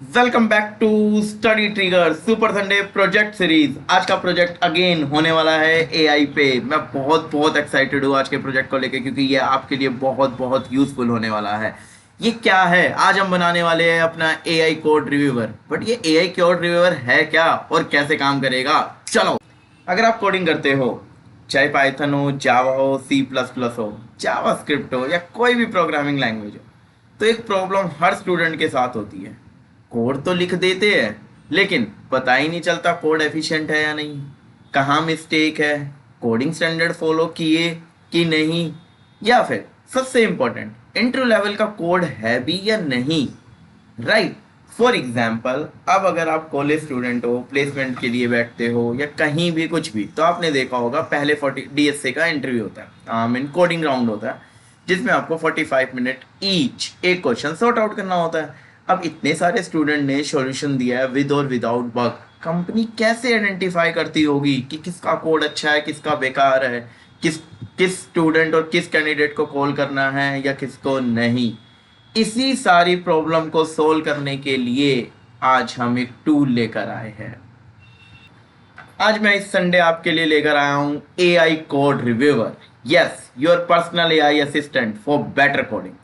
Welcome back to study trigger super Sunday project series. आज का project again होने वाला है एआई पे। मैं बहुत बहुत एक्साइटेड हूँ आज के प्रोजेक्ट को लेके, क्योंकि ये आपके लिए बहुत बहुत यूजफुल होने वाला है। ये क्या है, आज हम बनाने वाले हैं अपना एआई कोड रिव्यूअर। बट ये एआई कोड रिव्यूअर है क्या और कैसे काम करेगा, चलो। अगर आप कोडिंग करते हो, चाहे पाइथन हो, जावा हो, सी प्लस प्लस हो, जावा स्क्रिप्ट हो या कोई भी प्रोग्रामिंग लैंग्वेज हो, तो एक प्रॉब्लम हर स्टूडेंट के साथ होती है। कोड तो लिख देते हैं लेकिन पता ही नहीं चलता कोड एफिशिएंट है या नहीं, कहाँ मिस्टेक है, कोडिंग स्टैंडर्ड फॉलो किए कि नहीं, या फिर सबसे इंपॉर्टेंट इंटरव्यू लेवल का कोड है भी या नहीं। राइट। फॉर एग्जाम्पल, अब अगर आप कॉलेज स्टूडेंट हो, प्लेसमेंट के लिए बैठते हो या कहीं भी कुछ भी, तो आपने देखा होगा पहले 40 डीएसए का इंटरव्यू होता है, मीन कोडिंग राउंड होता है, जिसमें आपको 45 मिनट ईच एक क्वेश्चन सॉर्ट आउट करना होता है। अब इतने सारे स्टूडेंट ने सॉल्यूशन दिया है विद और विदाउट बग, कंपनी कैसे आइडेंटिफाई करती होगी कि किसका कोड अच्छा है किसका बेकार है, किस किस स्टूडेंट और किस कैंडिडेट को कॉल करना है या किसको नहीं। इसी सारी प्रॉब्लम को सोल्व करने के लिए आज हम एक टूल लेकर आए हैं। आज मैं इस संडे आपके लिए लेकर आया हूं AI code reviewer. Yes, your personal AI assistant for better coding.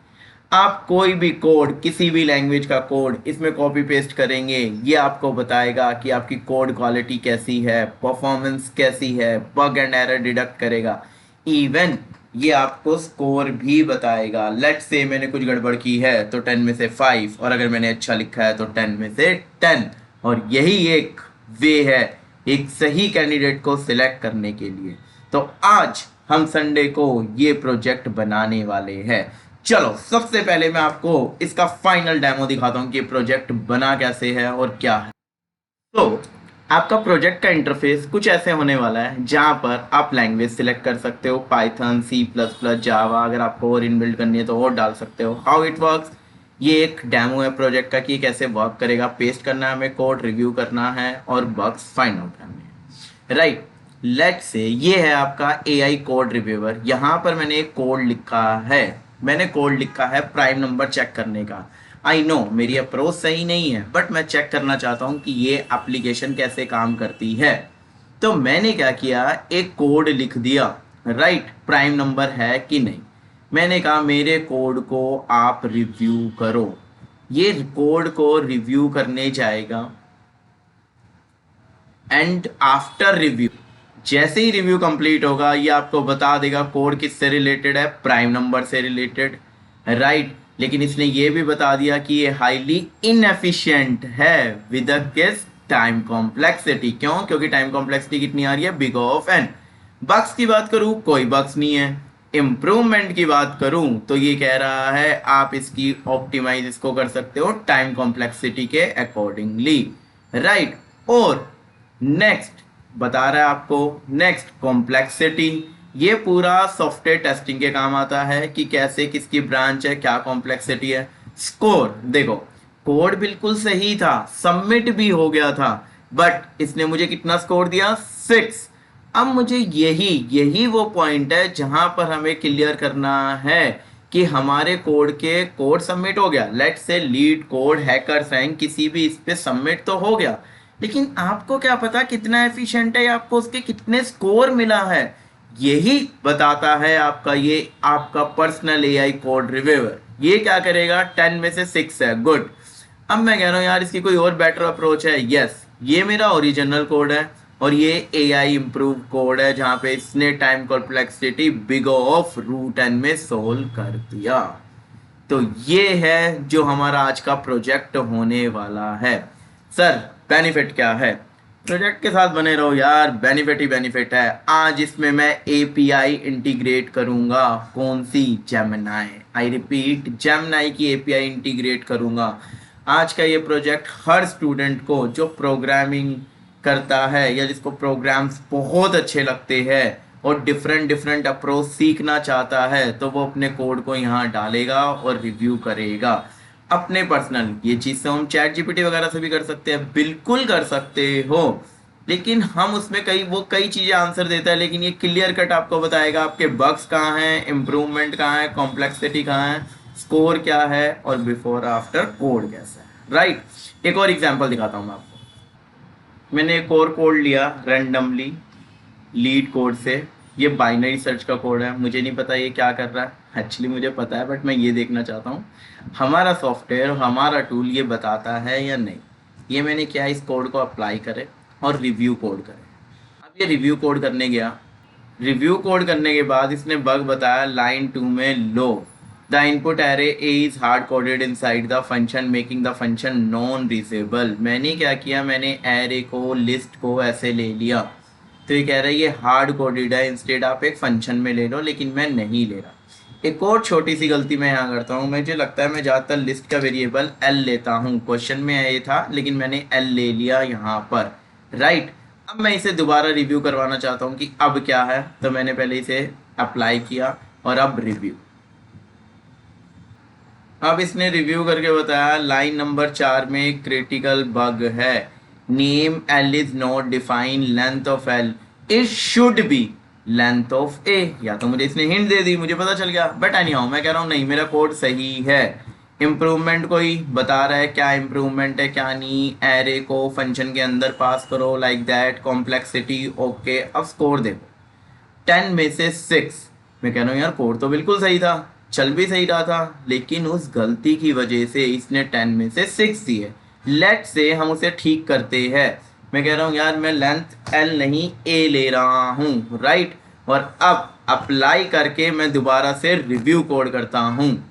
आप कोई भी कोड, किसी भी लैंग्वेज का कोड इसमें कॉपी पेस्ट करेंगे, ये आपको बताएगा कि आपकी कोड क्वालिटी कैसी है, परफॉर्मेंस कैसी है, बग एंड एरर डिडक्ट करेगा। इवन ये आपको स्कोर भी बताएगा। लेट्स से मैंने कुछ गड़बड़ की है तो 10 में से 5, और अगर मैंने अच्छा लिखा है तो 10 में से 10। और यही एक वे है एक सही कैंडिडेट को सिलेक्ट करने के लिए। तो आज हम संडे को ये प्रोजेक्ट बनाने वाले हैं। चलो, सबसे पहले मैं आपको इसका फाइनल डेमो दिखाता हूँ कि प्रोजेक्ट बना कैसे है और क्या है। तो आपका प्रोजेक्ट का इंटरफेस कुछ ऐसे होने वाला है, जहां पर आप लैंग्वेज सिलेक्ट कर सकते हो, पाइथन, सी प्लस प्लस, जावा। अगर आपको और इनबिल्ड करनी है तो और डाल सकते हो। हाउ इट वर्क्स, ये एक डेमो है प्रोजेक्ट का कि कैसे वर्क करेगा। पेस्ट करना है हमें, कोड रिव्यू करना है और बग्स फाइंड आउट करने हैं। राइट। लेट्स से ये है आपका एआई कोड रिव्यूअर। यहाँ पर मैंने एक कोड लिखा है, मैंने कोड लिखा है प्राइम नंबर चेक करने का। आई नो मेरी अप्रोच सही नहीं है, बट मैं चेक करना चाहता हूँ कि ये एप्लीकेशन कैसे काम करती है। तो मैंने क्या किया, एक कोड लिख दिया। राइट, प्राइम नंबर है कि नहीं। मैंने कहा मेरे कोड को आप रिव्यू करो। ये कोड को रिव्यू करने जाएगा एंड आफ्टर रिव्यू, जैसे ही रिव्यू कंप्लीट होगा, ये आपको बता देगा कोड किससे रिलेटेड है, प्राइम नंबर से रिलेटेड। राइट। लेकिन इसने ये भी बता दिया कि ये हाईली इनएफिशिएंट है विद किस टाइम कॉम्प्लेक्सिटी। क्यों? क्योंकि टाइम कॉम्प्लेक्सिटी कितनी आ रही है, बिग ऑफ एन। बग्स की बात करूं, कोई बग्स नहीं है। इम्प्रूवमेंट की बात करूं तो ये कह रहा है आप इसकी ऑप्टिमाइज इसको कर सकते हो टाइम कॉम्प्लेक्सिटी के अकॉर्डिंगली। राइट। और नेक्स्ट बता रहा है आपको, नेक्स्ट कॉम्प्लेक्सिटी। ये पूरा सॉफ्टवेयर टेस्टिंग के काम आता है कि कैसे किसकी ब्रांच है, क्या कॉम्प्लेक्सिटी है। स्कोर देखो, कोड बिल्कुल सही था, सबमिट भी हो गया था, बट इसने मुझे कितना स्कोर दिया, 6। अब मुझे यही यही वो पॉइंट है जहां पर हमें क्लियर करना है कि हमारे कोड सबमिट हो गया। Let's say leet code hackers rank किसी भी इस पे सबमिट तो हो गया, लेकिन आपको क्या पता कितना एफिशिएंट है, आपको उसके कितने स्कोर मिला है। यही बताता है आपका ये आपका पर्सनल एआई कोड रिव्यूअर। ये क्या करेगा, 10 में से 6 है, गुड। अब मैं कह रहा हूँ यार इसकी कोई और बेटर अप्रोच है। यस, ये मेरा ओरिजिनल कोड है और ये एआई इम्प्रूव कोड है, जहां पे इसने time complexity big of root n में सोल्व कर दिया। तो ये है जो हमारा आज का प्रोजेक्ट होने वाला है। सर, बेनिफिट क्या है? प्रोजेक्ट के साथ बने रहो यार, बेनिफिट ही बेनिफिट है। आज इसमें मैं एपीआई इंटीग्रेट करूंगा। कौन सी? जेमिनाई। आई रिपीट, जेमिनाई की एपीआई इंटीग्रेट करूंगा। आज का ये प्रोजेक्ट हर स्टूडेंट को जो प्रोग्रामिंग करता है या जिसको प्रोग्राम्स बहुत अच्छे लगते हैं और डिफरेंट डिफरेंट अप्रोच सीखना चाहता है, तो वो अपने कोड को यहाँ डालेगा और रिव्यू करेगा अपने पर्सनल। ये चीज़ तो हम चैट जीपीटी वगैरह से भी कर सकते हैं, बिल्कुल कर सकते हो। लेकिन हम उसमें कई चीज़ें आंसर देता है, लेकिन ये क्लियर कट आपको बताएगा आपके बग्स कहाँ हैं, इम्प्रूवमेंट कहाँ है, कॉम्प्लेक्सिटी कहाँ है, स्कोर क्या है और बिफोर आफ्टर कोड कैसा है। राइट। एक और एग्जांपल दिखाता हूँ मैं आपको। मैंने एक और कोड लिया रैंडमली लीड कोड से। ये बाइनरी सर्च का कोड है, मुझे नहीं पता ये क्या कर रहा है, एक्चुअली मुझे पता है बट मैं ये देखना चाहता हूँ हमारा सॉफ्टवेयर हमारा टूल ये बताता है या नहीं। ये मैंने क्या इस कोड को अप्लाई करे और रिव्यू कोड करे। अब ये रिव्यू कोड करने गया, रिव्यू कोड करने के बाद इसने बग बताया लाइन 2 में लो the input array A is hard coded inside the function making the function non reusable. मैंने क्या किया, मैंने एरे को लिस्ट को ऐसे ले लिया, तो ये कह रहा है ये हार्ड कोडेड है, इंस्टेड आप एक फंक्शन में ले लो, लेकिन मैं नहीं ले रहा। एक और छोटी सी गलती मैं यहाँ करता हूँ, मुझे लगता है मैं ज़्यादातर लिस्ट का वेरिएबल एल लेता हूँ। क्वेश्चन में ये था लेकिन मैंने एल ले लिया यहाँ पर, राइट। अब मैं इसे दोबारा रिव्यू करवाना चाहता हूँ कि अब क्या है, तो मैंने पहले इसे अप्लाई किया और अब रिव्यू। अब इसने रिव्यू करके बताया लाइन नंबर 4 में क्रिटिकल बग है, name L is not define length of L it should be length of A. या तो मुझे इसने हिंट दे दी, मुझे पता चल गया, बट एनी हाउ मैं कह रहा हूँ नहीं मेरा कोड सही है। इम्प्रूवमेंट कोई बता रहा है, क्या इम्प्रूवमेंट है क्या नहीं, एरे को फंक्शन के अंदर पास करो लाइक दैट, कॉम्प्लेक्सिटी ओके। अब स्कोर देखो 10 में से 6। मैं कह रहा हूँ यार कोड तो बिल्कुल सही था, चल भी सही रहा था, लेकिन उस गलती की वजह से इसने 10 में से 6 दी है। लेट से हम उसे ठीक करते हैं। मैं कह रहा हूँ यार मैं लेंथ एल नहीं ए ले रहा हूँ, राइट। और अब अप्लाई करके मैं दोबारा से रिव्यू कोड करता हूँ।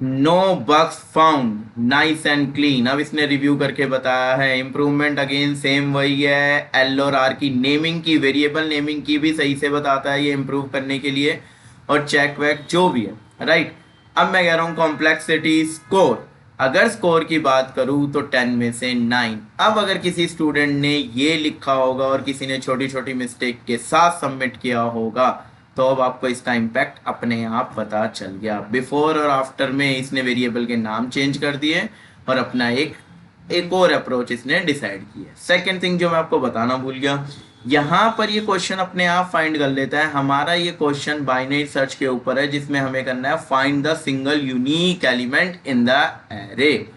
No bugs found nice and clean. अब इसने रिव्यू करके बताया है इम्प्रूवमेंट अगेन सेम वही है, एल और आर की नेमिंग की, वेरिएबल नेमिंग की भी सही से बताता है ये इम्प्रूव करने के लिए, और चेक वैक जो भी है, राइट। अब मैं कह रहा हूँ कॉम्प्लेक्सिटी स्कोर, अगर स्कोर की बात करूँ तो 10 में से 9। अब अगर किसी स्टूडेंट ने ये लिखा होगा और किसी ने छोटी छोटी मिस्टेक के साथ सबमिट किया होगा, तो अब आपको इसका इम्पैक्ट अपने आप पता चल गया। बिफोर और आफ्टर में इसने वेरिएबल के नाम चेंज कर दिए और अपना एक और अप्रोच इसने डिसाइड किया। सेकेंड थिंग जो मैं आपको बताना भूल गया, यहाँ पर ये क्वेश्चन अपने आप फाइंड कर लेता है। हमारा ये क्वेश्चन बाइनरी सर्च के ऊपर है, जिसमें हमें करना है find the single unique element in the array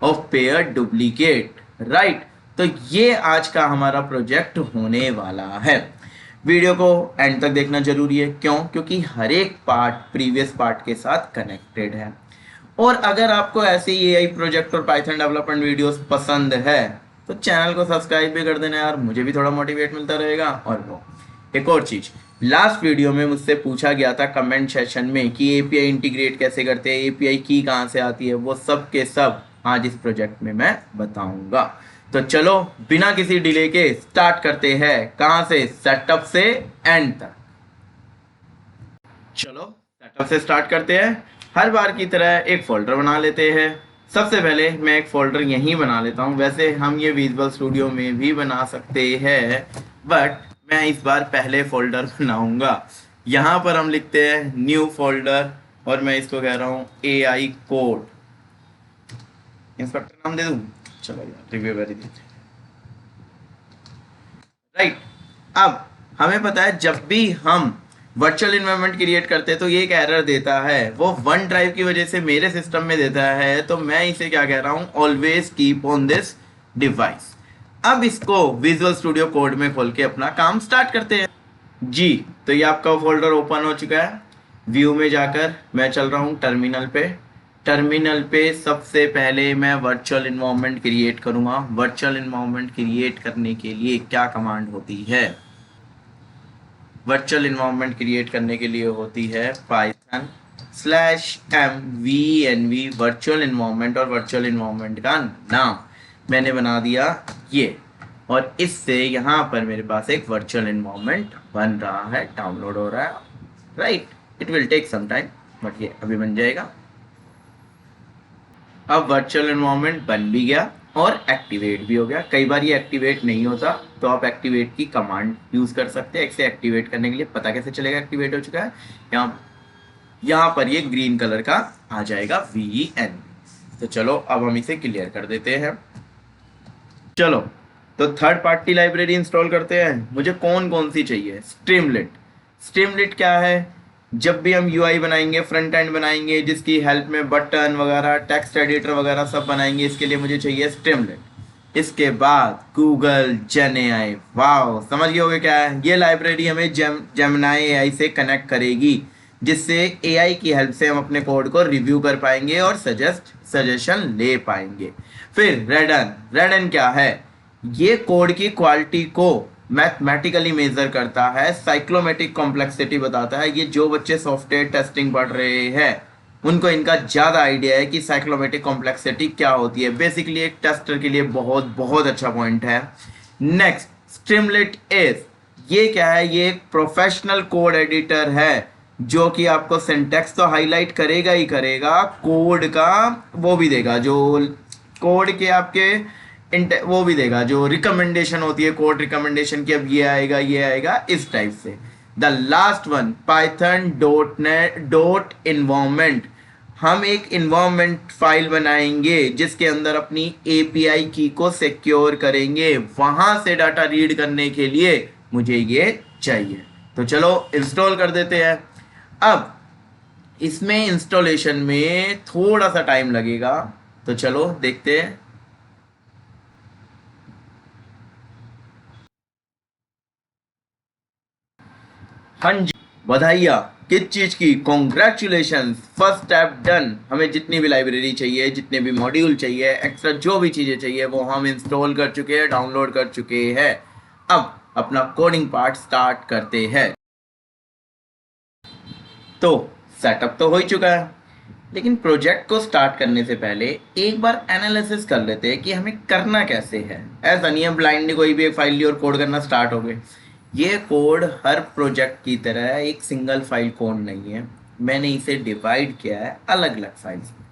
of pair duplicate, right. तो ये आज का हमारा प्रोजेक्ट होने वाला है। वीडियो को एंड तक देखना जरूरी है, क्यों? क्योंकि हर एक पार्ट प्रीवियस पार्ट के साथ कनेक्टेड है। और अगर आपको ऐसे ही एआई प्रोजेक्ट और पाइथन डेवलपमेंट वीडियोस पसंद है तो चैनल को सब्सक्राइब भी कर देना यार, मुझे भी थोड़ा मोटिवेट मिलता रहेगा। और वो एक और चीज़, लास्ट वीडियो में मुझसे पूछा गया था कमेंट सेशन में कि एपीआई इंटीग्रेट कैसे करते हैं, एपीआई की कहाँ से आती है, वो सब के सब आज इस प्रोजेक्ट में मैं बताऊंगा। तो चलो बिना किसी डिले के स्टार्ट करते हैं। कहाँ से? सेटअप से एंड तक। चलो सेटअप से स्टार्ट करते हैं। हर बार की तरह एक फोल्डर बना लेते हैं। सबसे पहले मैं एक फोल्डर यहीं बना लेता हूँ, वैसे हम ये विजुअल स्टूडियो में भी बना सकते हैं, बट मैं इस बार पहले फोल्डर बनाऊंगा। यहाँ पर हम लिखते हैं न्यू फोल्डर और मैं इसको कह रहा हूँ AI कोड। इंस्पेक्टर नाम दे दूँ? चलो यार रिव्यू कर देते हैं, राइट। अब हमें पता है जब भी हम वर्चुअल इन्वायरमेंट क्रिएट करते हैं तो ये एक एरर देता है, वो वन ड्राइव की वजह से मेरे सिस्टम में देता है, तो मैं इसे क्या कह रहा हूँ, always keep on this device. अब इसको विजुअल स्टूडियो कोड में खोल के अपना काम स्टार्ट करते हैं जी। तो ये आपका फोल्डर ओपन हो चुका है। व्यू में जाकर मैं चल रहा हूँ टर्मिनल पे। टर्मिनल पे सबसे पहले मैं वर्चुअल इन्वायरमेंट क्रिएट करूँगा। वर्चुअल इन्वायरमेंट क्रिएट करने के लिए क्या कमांड होती है? वर्चुअल इन्वायरमेंट क्रिएट करने के लिए होती है python /mvenv वर्चुअल इन्वायरमेंट, और वर्चुअल इन्वायरमेंट का नाम मैंने बना दिया ये, और इससे यहाँ पर मेरे पास एक वर्चुअल इन्वायरमेंट बन रहा है, डाउनलोड हो रहा है, right. It will take some time but ये अभी बन जाएगा। अब वर्चुअल इन्वायरमेंट बन भी गया और एक्टिवेट भी हो गया। कई बार ये एक्टिवेट नहीं होता तो आप एक्टिवेट की कमांड यूज कर सकते हैं इसे एक्टिवेट करने के लिए। पता कैसे चलेगा एक्टिवेट हो चुका है? यहाँ पर ये ग्रीन कलर का आ जाएगा VEN। तो चलो अब हम इसे क्लियर कर देते हैं। चलो तो थर्ड पार्टी लाइब्रेरी इंस्टॉल करते हैं। मुझे कौन कौन सी चाहिए? स्ट्रीमलिट। स्ट्रीमलिट क्या है? जब भी हम यूआई बनाएंगे, फ्रंट एंड बनाएंगे, जिसकी हेल्प में बटन वगैरह, टेक्स्ट एडिटर वगैरह सब बनाएंगे, इसके लिए मुझे चाहिए स्ट्रीमलेट। इसके बाद गूगल जेन एआई। वाह, समझ गए होगे क्या है ये लाइब्रेरी? हमें जेमिनाई एआई से कनेक्ट करेगी, जिससे एआई की हेल्प से हम अपने कोड को रिव्यू कर पाएंगे और सजेशन ले पाएंगे। फिर रेडन। रेडन क्या है? ये कोड की क्वालिटी को मैथमेटिकली मेजर करता है, साइक्लोमेटिक कॉम्प्लेक्सिटी बताता है। ये जो बच्चे सॉफ्टवेयर टेस्टिंग पढ़ रहे हैं उनको इनका ज़्यादा आइडिया है कि साइक्लोमेटिक कॉम्प्लेक्सिटी क्या होती है। बेसिकली एक टेस्टर के लिए बहुत बहुत अच्छा पॉइंट है। नेक्स्ट, स्ट्रीमलेट इज, ये क्या है? ये एक प्रोफेशनल कोड एडिटर है जो कि आपको सिंटैक्स तो हाईलाइट करेगा ही करेगा, कोड का वो भी देगा, जो कोड के आपके वो भी देगा, जो रिकमेंडेशन होती है कोड रिकमेंडेशन की, अब ये आएगा ये आएगा, इस टाइप से। The last one, Python dot net dot environment. हम एक इन्वायरमेंट फाइल बनाएंगे जिसके अंदर अपनी एपीआई की को सिक्योर करेंगे। वहां से डाटा रीड करने के लिए मुझे ये चाहिए। तो चलो इंस्टॉल कर देते हैं। अब इसमें इंस्टॉलेशन में थोड़ा सा टाइम लगेगा, तो चलो देखते हैं। हाँ जी, बधाइया। किस चीज की? Congratulation, first step done. हमें जितनी भी लाइब्रेरी चाहिए, जितने भी मॉड्यूल चाहिए, एक्स्ट्रा जो भी चीजें चाहिए वो हम इंस्टॉल कर चुके हैं, डाउनलोड कर चुके हैं। अब अपना कोडिंग पार्ट स्टार्ट करते हैं। तो सेटअप तो हो ही चुका है, लेकिन प्रोजेक्ट को स्टार्ट करने से पहले एक बार एनालिसिस कर लेते हैं कि हमें करना कैसे है। ऐसा नहीं है ब्लाइंडली कोई भी एक फाइल ली और कोड करना स्टार्ट हो गए। ये कोड हर प्रोजेक्ट की तरह एक सिंगल फाइल कोड नहीं है, मैंने इसे डिवाइड किया है अलग अलग फाइल्स में।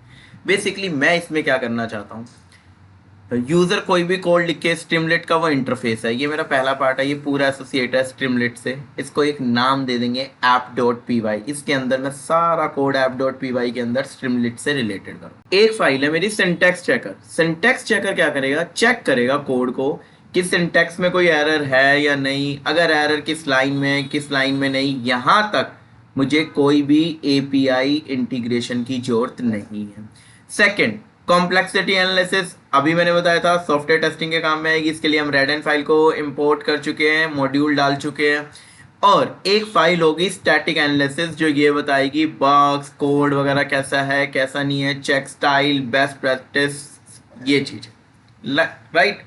बेसिकली मैं इसमें क्या करना चाहता हूँ, यूजर कोई भी कोड लिख के, स्ट्रीमलेट का वो इंटरफेस है, ये मेरा पहला पार्ट है, ये पूरा एसोसिएट है स्ट्रीमलेट से। इसको एक नाम दे देंगे app.py। इसके अंदर मैं सारा कोड app.py के अंदर स्ट्रीमलेट से रिलेटेड करूँ। एक फाइल है मेरी सिंटैक्स चेकर। सिंटैक्स चेकर क्या करेगा? चेक करेगा कोड को कि सिंटैक्स में कोई एरर है या नहीं, अगर एरर किस लाइन में, किस लाइन में नहीं। यहाँ तक मुझे कोई भी एपीआई इंटीग्रेशन की जरूरत नहीं है। Second, complexity analysis. अभी मैंने बताया था सॉफ्टवेयर टेस्टिंग के काम में आएगी, इसके लिए हम रेडन फाइल को इंपोर्ट कर चुके हैं, मॉड्यूल डाल चुके हैं। और एक फाइल होगी स्टैटिक एनालिसिस, जो ये बताएगी बग्स, कोड वगैरह कैसा है कैसा नहीं है, चेक स्टाइल, बेस्ट प्रैक्टिस, ये चीज। राइट।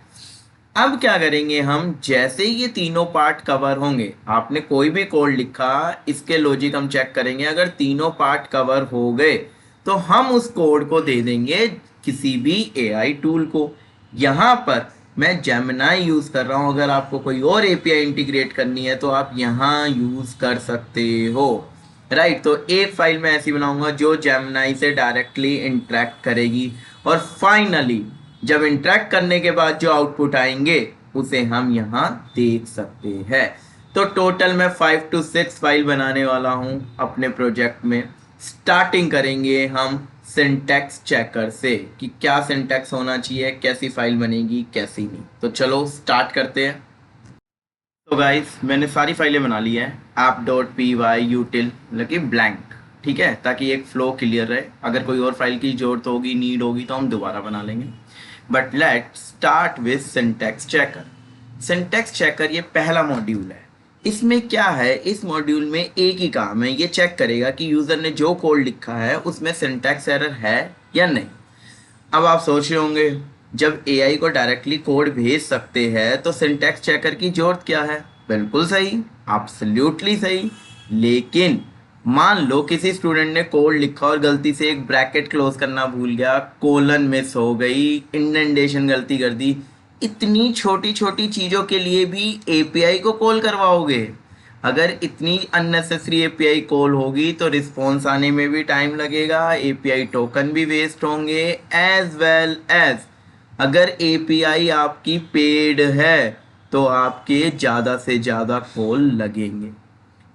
अब क्या करेंगे हम? जैसे ही ये तीनों पार्ट कवर होंगे, आपने कोई भी कोड लिखा, इसके लॉजिक हम चेक करेंगे। अगर तीनों पार्ट कवर हो गए तो हम उस कोड को दे देंगे किसी भी एआई टूल को। यहाँ पर मैं जेमिनाई यूज़ कर रहा हूँ, अगर आपको कोई और एपीआई इंटीग्रेट करनी है तो आप यहाँ यूज़ कर सकते हो। राइट। तो एक फाइल मैं ऐसी बनाऊंगा जो जेमिनाई से डायरेक्टली इंटरेक्ट करेगी, और फाइनली जब इंटरेक्ट करने के बाद जो आउटपुट आएंगे उसे हम यहाँ देख सकते हैं। तो टोटल मैं 5 to 6 फाइल बनाने वाला हूँ अपने प्रोजेक्ट में। स्टार्टिंग करेंगे हम सिंटैक्स चेकर से कि क्या सिंटैक्स होना चाहिए, कैसी फाइल बनेगी कैसी नहीं। तो चलो स्टार्ट करते हैं। तो गाइस, मैंने सारी फाइलें बना ली हैं app.py util, मतलब कि ब्लैंक, ठीक है, ताकि एक फ्लो क्लियर रहे। अगर कोई और फाइल की जरूरत होगी, नीड होगी तो हम दोबारा बना लेंगे। But let start with syntax checker. Syntax checker ये पहला मॉड्यूल है। इसमें क्या है? इस मॉड्यूल में एक ही काम है, ये चेक करेगा कि यूजर ने जो कोड लिखा है उसमें सिंटैक्स एरर है या नहीं। अब आप सोच रहे होंगे, जब एआई को डायरेक्टली कोड भेज सकते हैं तो सिंटैक्स चेकर की जरूरत क्या है? बिल्कुल सही, एब्सोल्युटली सही। लेकिन मान लो किसी स्टूडेंट ने कोड लिखा और गलती से एक ब्रैकेट क्लोज करना भूल गया, कोलन मिस हो गई, इंडेंटेशन गलती कर दी। इतनी छोटी छोटी चीज़ों के लिए भी एपीआई को कॉल करवाओगे? अगर इतनी अननेसेसरी एपीआई कॉल होगी तो रिस्पॉन्स आने में भी टाइम लगेगा, एपीआई टोकन भी वेस्ट होंगे, एज वेल एज अगर एपीआई आपकी पेड है तो आपके ज़्यादा से ज़्यादा कॉल लगेंगे,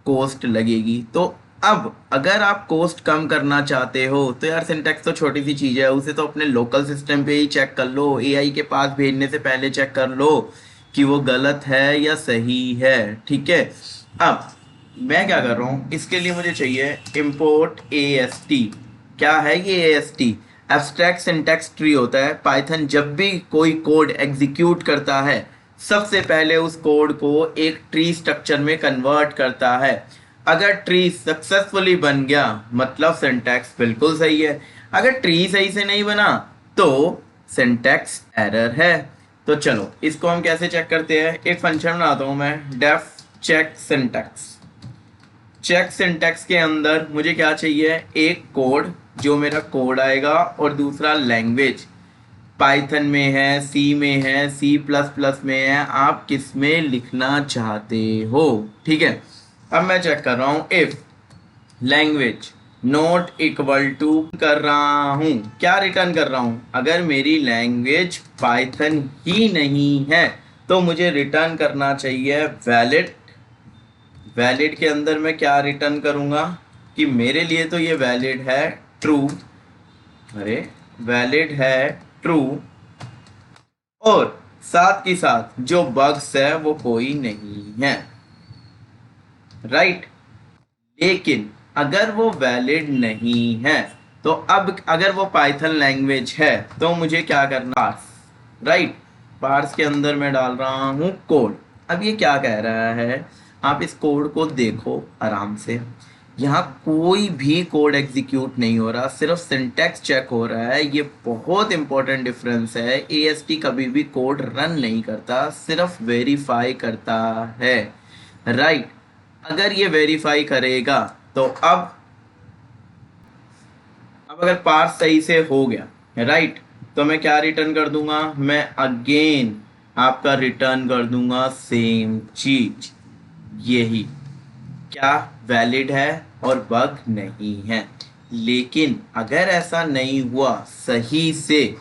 कॉस्ट लगेगी। तो अब अगर आप कॉस्ट कम करना चाहते हो तो यार सिंटैक्स तो छोटी सी चीज़ है, उसे तो अपने लोकल सिस्टम पे ही चेक कर लो, एआई के पास भेजने से पहले चेक कर लो कि वो गलत है या सही है। ठीक है। अब मैं क्या कर रहा हूँ, इसके लिए मुझे चाहिए import AST। क्या है ये AST? एब्स्ट्रैक्ट सिंटैक्स ट्री होता है। पाइथन जब भी कोई कोड एग्जीक्यूट करता है, सबसे पहले उस कोड को एक ट्री स्ट्रक्चर में कन्वर्ट करता है। अगर ट्री सक्सेसफुली बन गया मतलब सिंटैक्स बिल्कुल सही है, अगर ट्री सही से नहीं बना तो सिंटैक्स एरर है। तो चलो इसको हम कैसे चेक करते हैं, एक फंक्शन बनाता हूं मैं, def check syntax. Check syntax के अंदर मुझे क्या चाहिए, एक कोड, जो मेरा कोड आएगा, और दूसरा लैंग्वेज। पाइथन में है, सी में है, सी प्लस प्लस में है, आप किस में लिखना चाहते हो। ठीक है, अब मैं चेक कर रहा हूं, if language not equal to कर रहा हूं, क्या रिटर्न कर रहा हूं, अगर मेरी लैंग्वेज पाइथन ही नहीं है तो मुझे रिटर्न करना चाहिए वैलिड। वैलिड के अंदर मैं क्या रिटर्न करूंगा कि मेरे लिए तो ये वैलिड है ट्रू, अरे वैलिड है ट्रू, और साथ के साथ जो बग्स है वो कोई नहीं है, राइट। लेकिन अगर वो वैलिड नहीं है तो अब अगर वो पाइथन लैंग्वेज है तो मुझे क्या करना, पार्स, राइट। पार्स के अंदर मैं डाल रहा हूँ कोड। अब ये क्या कह रहा है, आप इस कोड को देखो आराम से, यहाँ कोई भी कोड एग्जीक्यूट नहीं हो रहा, सिर्फ सिंटैक्स चेक हो रहा है। ये बहुत इंपॉर्टेंट डिफरेंस है। AST कभी भी कोड रन नहीं करता, सिर्फ वेरीफाई करता है, राइट। अगर ये वेरीफाई करेगा तो अब अगर पार्स सही से हो गया, राइट, तो मैं क्या रिटर्न कर दूंगा, मैं अगेन आपका रिटर्न कर दूंगा सेम चीज, यही, क्या वैलिड है और बग नहीं है। लेकिन अगर ऐसा नहीं हुआ सही से,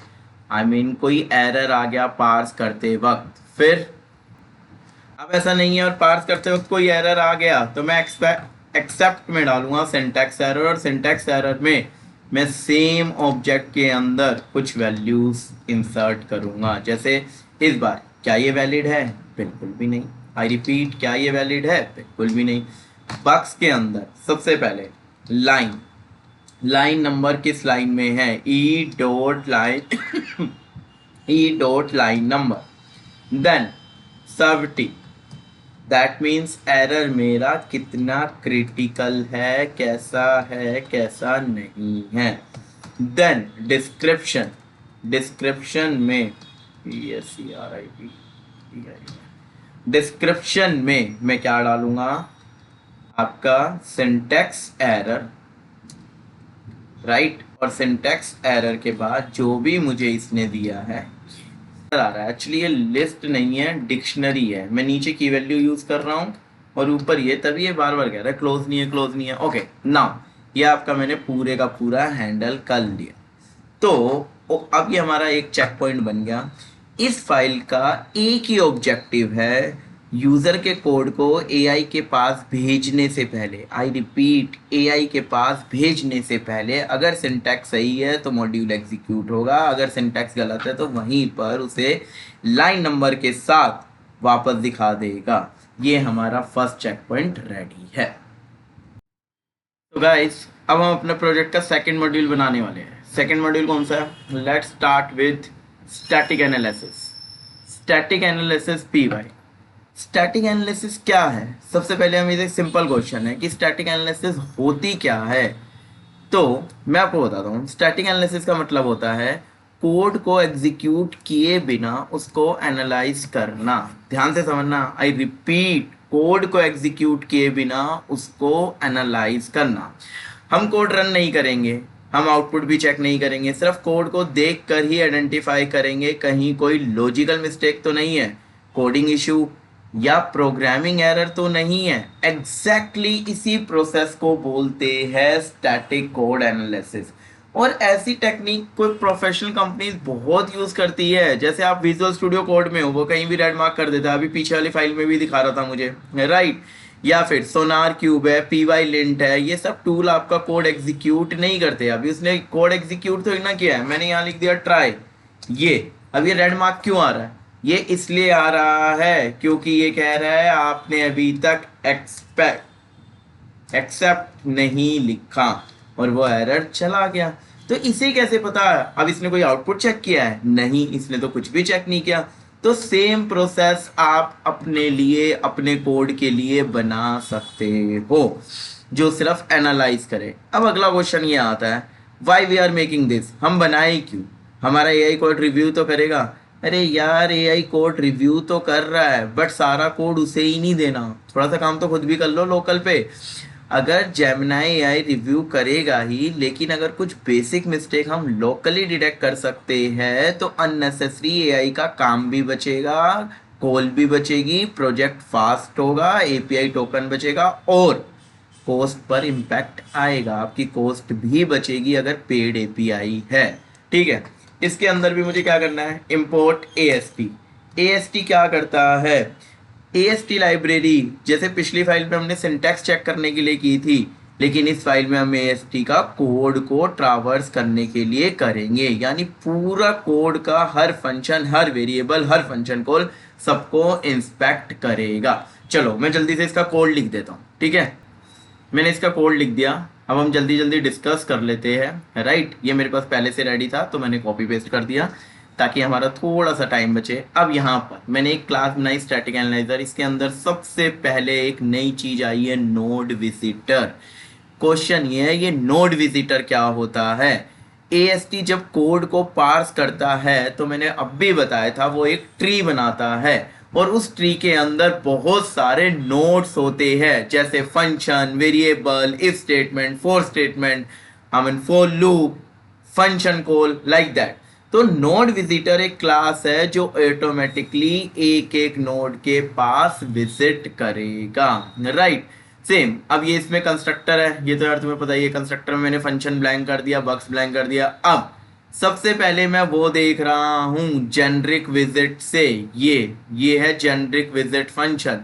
आई मीन कोई एरर आ गया पार्स करते वक्त, फिर अब ऐसा नहीं है और पार्स करते वक्त कोई एरर आ गया तो मैं एक्सेप्ट में डालूंगा सिंटैक्स एरर, और सिंटैक्स एरर में मैं सेम ऑब्जेक्ट के अंदर कुछ वैल्यूज इंसर्ट करूंगा। जैसे इस बार क्या ये वैलिड है, बिल्कुल भी नहीं। आई रिपीट, क्या ये वैलिड है, बिल्कुल भी नहीं। बक्स के अंदर सबसे पहले लाइन, लाइन नंबर किस लाइन में है, e dot line e dot line number, then severity, that means error मेरा कितना क्रिटिकल है, कैसा नहीं है। देन डिस्क्रिप्शन, डिस्क्रिप्शन में डिस्क्रिप्शन में मैं क्या डालूंगा, आपका सिंटैक्स एरर, राइट। और सिंटैक्स एरर के बाद जो भी मुझे इसने दिया है आ रहा है, एक्चुअली ये लिस्ट नहीं है, डिक्शनरी है। मैं नीचे की वैल्यू यूज कर रहा हूँ और ऊपर ये, तभी ये बार बार कह रहा है क्लोज नहीं है, क्लोज नहीं है। ओके, नाउ ये आपका मैंने पूरे का पूरा हैंडल कर लिया। तो अब ये हमारा एक चेक पॉइंट बन गया। इस फाइल का एक ही ऑब्जेक्टिव है, यूजर के कोड को एआई के पास भेजने से पहले, आई रिपीट, एआई के पास भेजने से पहले अगर सिंटैक्स सही है तो मॉड्यूल एग्जीक्यूट होगा, अगर सिंटैक्स गलत है तो वहीं पर उसे लाइन नंबर के साथ वापस दिखा देगा। ये हमारा फर्स्ट चेक पॉइंट रेडी है। तो गाइस अब हम अपने प्रोजेक्ट का सेकंड मॉड्यूल बनाने वाले हैं। सेकंड मॉड्यूल कौन सा है, let's start with static analysis. Static analysis P Y. Static analysis क्या है, सबसे पहले हम इसे सिंपल क्वेश्चन है कि स्टैटिक एनालिसिस होती क्या है। तो मैं आपको बताता हूँ, स्टैटिक एनालिसिस का मतलब होता है कोड को एग्जीक्यूट किए बिना उसको एनालाइज करना। ध्यान से समझना, आई रिपीट, कोड को एग्जीक्यूट किए बिना उसको एनालाइज करना। हम कोड रन नहीं करेंगे, हम आउटपुट भी चेक नहीं करेंगे, सिर्फ कोड को देख कर ही आइडेंटिफाई करेंगे कहीं कोई लॉजिकल मिस्टेक तो नहीं है, कोडिंग इशू या प्रोग्रामिंग एरर तो नहीं है। एग्जैक्टली इसी प्रोसेस को बोलते हैं स्टैटिक कोड एनालिसिस। और ऐसी टेक्निक कोई प्रोफेशनल कंपनीज बहुत यूज करती है। जैसे आप विजुअल स्टूडियो कोड में हो, वो कहीं भी रेड मार्क कर देता है, अभी पीछे वाली फाइल में भी दिखा रहा था मुझे, राइट। या फिर सोनार क्यूब है, पीवाई लिंट है, ये सब टूल आपका कोड एग्जीक्यूट नहीं करते। अभी उसने कोड एग्जीक्यूट तो ना किया है, मैंने यहाँ लिख दिया ट्राई, ये अब ये रेड मार्क क्यों आ रहा है, ये इसलिए आ रहा है क्योंकि ये कह रहा है आपने अभी तक एक्सेप्ट नहीं लिखा और वो एरर चला गया। तो इसे कैसे पता? अब इसने कोई आउटपुट चेक किया है? नहीं, इसने तो कुछ भी चेक नहीं किया। तो सेम प्रोसेस आप अपने लिए, अपने कोड के लिए बना सकते हो, जो सिर्फ एनालाइज करे। अब अगला क्वेश्चन ये आता है, why we are making this? हम बनाए क्यों? हमारा एआई कोड रिव्यू तो करेगा। अरे यार, एआई कोड रिव्यू तो कर रहा है, बट सारा कोड उसे ही नहीं देना, थोड़ा सा काम तो खुद भी कर लो लोकल पे। अगर जेमिनाई एआई रिव्यू करेगा ही, लेकिन अगर कुछ बेसिक मिस्टेक हम लोकली डिटेक्ट कर सकते हैं तो अननेसेसरी एआई का काम भी बचेगा, कॉल भी बचेगी, प्रोजेक्ट फास्ट होगा, एपीआई टोकन बचेगा और कॉस्ट पर इम्पैक्ट आएगा। आपकी कॉस्ट भी बचेगी अगर पेड एपीआई है। ठीक है, इसके अंदर भी मुझे क्या करना है? Import AST. एएसटी क्या करता है? एएसटी लाइब्रेरी, जैसे पिछली फाइल में हमने सिंटैक्स चेक करने के लिए की थी, लेकिन इस फाइल में हम एएसटी का कोड को ट्रावर्स करने के लिए करेंगे, यानी पूरा कोड का हर फंक्शन, हर वेरिएबल, हर फंक्शन कॉल सबको इंस्पेक्ट करेगा। चलो मैं जल्दी से इसका कोड लिख देता हूँ। ठीक है, मैंने इसका कोड लिख दिया। अब हम जल्दी जल्दी डिस्कस कर लेते हैं। राइट, ये मेरे पास पहले से रेडी था तो मैंने कॉपी पेस्ट कर दिया ताकि हमारा थोड़ा सा टाइम बचे। अब यहाँ पर मैंने एक क्लास बनाई स्टैटिक एनालाइजर। इसके अंदर सबसे पहले एक नई चीज आई है, नोड विजिटर। क्वेश्चन ये है, ये नोड विजिटर क्या होता है? एएसटी जब कोड को पार्स करता है, तो मैंने अब भी बताया था, वो एक ट्री बनाता है और उस ट्री के अंदर बहुत सारे नोड्स होते हैं, जैसे function, variable, if statement, for statement, I mean for loop, function call, like that. तो नोड विजिटर एक क्लास है जो ऑटोमेटिकली एक एक नोड के पास विजिट करेगा। Right, same. अब ये इसमें कंस्ट्रक्टर है, ये तो यार तुम्हें पता ही है। कंस्ट्रक्टर में मैंने फंक्शन ब्लैंक कर दिया, बक्स ब्लैंक कर दिया। अब सबसे पहले मैं वो देख रहा हूं जेनरिक विजिट से, ये है generic visit function.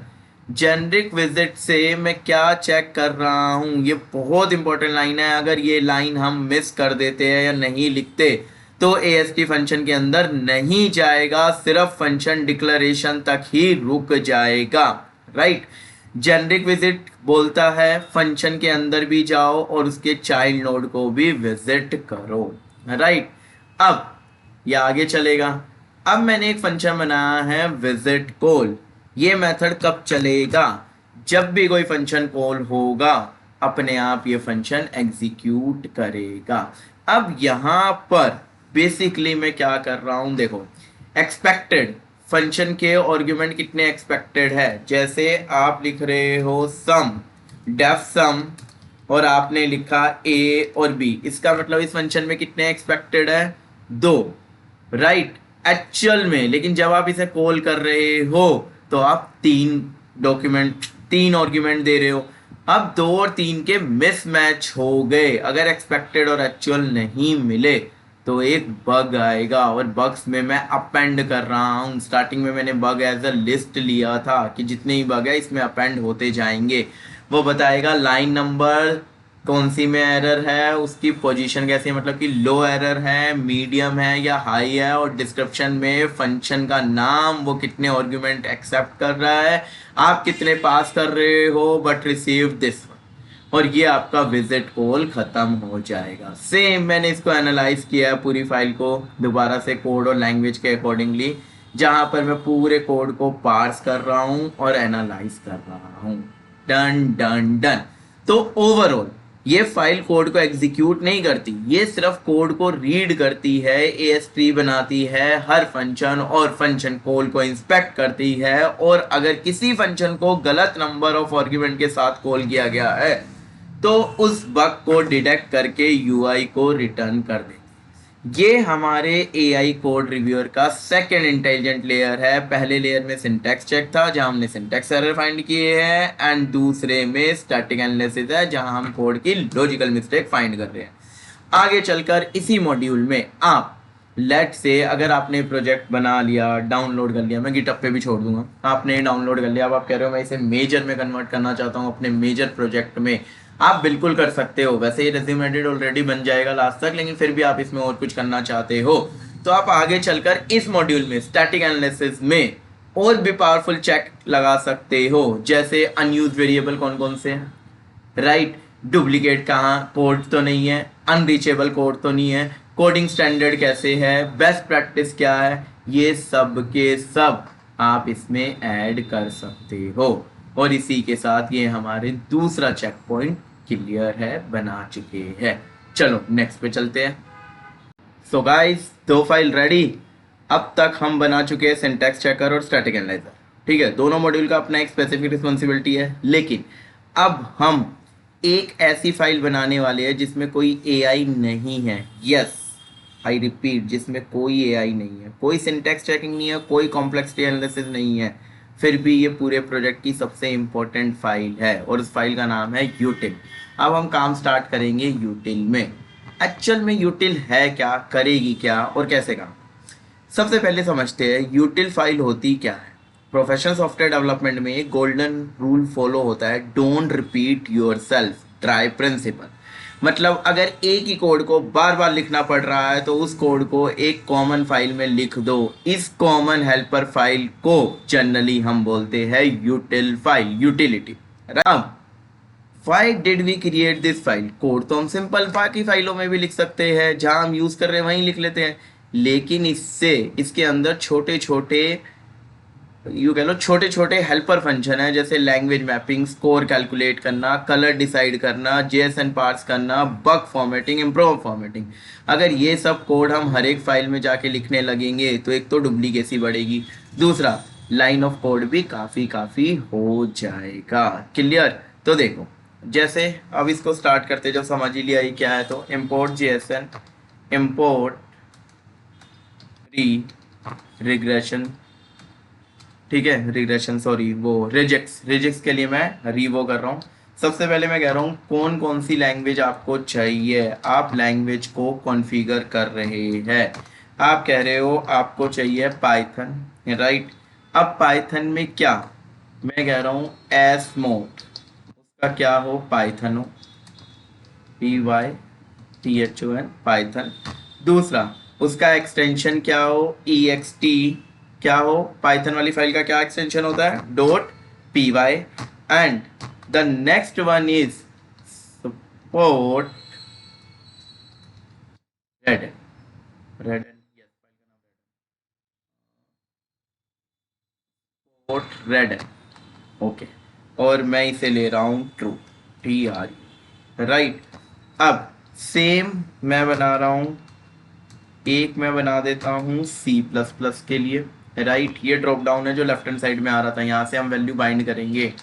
Generic visit से मैं क्या चेक कर रहा हूं? ये बहुत इंपॉर्टेंट लाइन है। अगर ये लाइन हम मिस कर देते हैं या नहीं लिखते तो एएसटी फंक्शन के अंदर नहीं जाएगा, सिर्फ फंक्शन डिक्लेरेशन तक ही रुक जाएगा। राइट, जेनरिक विजिट बोलता है फंक्शन के अंदर भी जाओ और उसके चाइल्ड नोड को भी विजिट करो। राइट, अब ये आगे चलेगा। अब मैंने एक फंक्शन बनाया है विजिट कॉल। ये मेथड कब चलेगा? जब भी कोई फंक्शन कॉल होगा, अपने आप ये फंक्शन एग्जीक्यूट करेगा। अब यहां पर बेसिकली मैं क्या कर रहा हूं, देखो, एक्सपेक्टेड फंक्शन के आर्गुमेंट कितने एक्सपेक्टेड है। जैसे आप लिख रहे हो सम, डेफ सम, और आपने लिखा ए और बी, इसका मतलब इस फंक्शन में कितने एक्सपेक्टेड है? 2। राइट, एक्चुअल में लेकिन जब आप इसे कॉल कर रहे हो तो आप 3 आर्गुमेंट दे रहे हो। अब 2 और 3 के मिसमैच हो गए। अगर एक्सपेक्टेड और एक्चुअल नहीं मिले तो एक बग आएगा, और बग्स में मैं अपेंड कर रहा हूँ। स्टार्टिंग में मैंने बग एज अ लिस्ट लिया था कि जितने ही बग है इसमें अपेंड होते जाएंगे। वो बताएगा लाइन नंबर कौन सी में एरर है, उसकी पोजीशन कैसी है, मतलब कि लो एरर है, मीडियम है या हाई है, और डिस्क्रिप्शन में फंक्शन का नाम, वो कितने आर्गुमेंट एक्सेप्ट कर रहा है, आप कितने पास कर रहे हो, बट रिसीव दिस, और ये आपका विजिट कॉल खत्म हो जाएगा। सेम मैंने इसको एनालाइज किया है पूरी फाइल को दोबारा से कोड और लैंग्वेज के अकॉर्डिंगली, जहां पर मैं पूरे कोड को पार्स कर रहा हूं और एनालाइज कर रहा हूं। Done done done. तो ओवरऑल ये फाइल कोड को एग्जीक्यूट नहीं करती, ये सिर्फ कोड को रीड करती है, एएसटी बनाती है हर फंक्शन और फंक्शन कॉल को इंस्पेक्ट करती है, और अगर किसी फंक्शन को गलत नंबर ऑफ आर्गुमेंट के साथ कॉल किया गया है तो उस बग को डिटेक्ट करके यूआई को रिटर्न कर देगी। ये हमारे एआई कोड रिव्यूअर का सेकंड इंटेलिजेंट लेयर है। पहले लेयर में सिंटैक्स चेक था जहां हमने सिंटैक्स एरर फाइंड किए हैं, एंड दूसरे में स्टैटिक एनालिसिस है जहां हम कोड की लॉजिकल मिस्टेक फाइंड कर रहे हैं। आगे चलकर इसी मॉड्यूल में आप लेट से, अगर आपने प्रोजेक्ट बना लिया, डाउनलोड कर लिया, मैं गिटहब पे भी छोड़ दूंगा, आपने डाउनलोड कर लिया, अब आप कह रहे हो मैं इसे मेजर में कन्वर्ट करना चाहता हूँ अपने मेजर प्रोजेक्ट में, आप बिल्कुल कर सकते हो। वैसे ये रेज्यूम एडिट ऑलरेडी बन जाएगा लास्ट तक, लेकिन फिर भी आप इसमें और कुछ करना चाहते हो तो आप आगे चलकर इस मॉड्यूल में स्टैटिक एनालिसिस में और भी पावरफुल चेक लगा सकते हो, जैसे अनयूज्ड वेरिएबल कौन कौन से हैं, राइट। डुप्लीकेट कहाँ, कोड तो नहीं है, अनरीचेबल कोड तो नहीं है, कोडिंग स्टैंडर्ड कैसे है, बेस्ट प्रैक्टिस क्या है, ये सब के सब आप इसमें ऐड कर सकते हो। और इसी के साथ ये हमारे दूसरा चेक पॉइंट क्लियर है, बना चुके हैं। चलो नेक्स्ट पे चलते हैं। सो गाइस, दो फाइल रेडी। अब तक हम बना चुके हैं सिंटैक्स चेकर और स्टैटिक एनालाइजर। ठीक है, दोनों मॉड्यूल का अपना एक स्पेसिफिक रिस्पॉन्सिबिलिटी है, लेकिन अब हम एक ऐसी फाइल बनाने वाले हैं जिसमें कोई एआई नहीं है। यस, आई रिपीट, जिसमें कोई एआई नहीं है, कोई सिंटैक्स चेकिंग नहीं है, कोई कॉम्प्लेक्सिटी एनालिसिस नहीं है। फिर भी ये पूरे प्रोजेक्ट की सबसे इंपॉर्टेंट फाइल है और उस फाइल का नाम है यूटिल। अब हम काम स्टार्ट करेंगे यूटिल में। एक्चुअल में यूटिल है क्या, करेगी क्या और कैसे काम। सबसे पहले समझते हैं यूटिल फाइल होती क्या है। प्रोफेशनल सॉफ्टवेयर डेवलपमेंट में एक गोल्डन रूल फॉलो होता है, don't repeat yourself, dry principle. मतलब अगर एक ही कोड को बार बार लिखना पड़ रहा है तो उस कोड को एक कॉमन फाइल में लिख दो। इस कॉमन हेल्पर फाइल को जनरली हम बोलते हैं यूटिल फाइल, यूटिलिटी। अब why did we create this file. Code तो हम सिंपल बाकी फाइलों में भी लिख सकते हैं, जहां हम यूज कर रहे हैं वहीं लिख लेते हैं, लेकिन इससे इसके अंदर छोटे छोटे, यू कह लो छोटे छोटे हेल्पर फंक्शन है, जैसे लैंग्वेज मैपिंग, स्कोर कैलकुलेट करना, कलर डिसाइड करना, जेएसएन पार्स करना, बग फॉर्मेटिंग, इम्प्रोव फॉर्मेटिंग। अगर ये सब कोड हम हर एक फाइल में जाके लिखने लगेंगे तो एक तो डुप्लीकेसी बढ़ेगी, दूसरा लाइन ऑफ कोड भी काफ़ी हो जाएगा। क्लियर। तो देखो, जैसे अब इसको स्टार्ट करते, जब समझ ही लिया ही क्या है, तो इम्पोर्ट जेएसएन, इम्पोर्ट रिग्रेशन, ठीक है, रिग्रेशन सॉरी वो रिजेक्ट्स, रिजेक्ट्स के लिए मैं रीवो कर रहा हूँ। सबसे पहले मैं कह रहा हूँ कौन कौन सी लैंग्वेज आपको चाहिए। आप लैंग्वेज को कॉन्फ़िगर कर रहे हैं, आप कह रहे हो आपको चाहिए पाइथन, राइट। अब पाइथन में क्या, मैं कह रहा हूँ एस मोड, उसका क्या हो, पाइथन हो, PYTHON, पाइथन। दूसरा उसका एक्सटेंशन क्या हो, EXT। क्या हो, पाइथन वाली फाइल का क्या एक्सटेंशन होता है, .py। And the next one is support red, red support red, okay. और मैं इसे ले रहा हूँ ट्रू, TRU, राइट। अब सेम मैं बना रहा हूँ, एक मैं बना देता हूँ C++ के लिए, राइट। ये ड्रॉप डाउन है जो लेफ्ट हैंड साइड में आ रहा था, यहाँ से हम वैल्यू बाइंड करेंगे।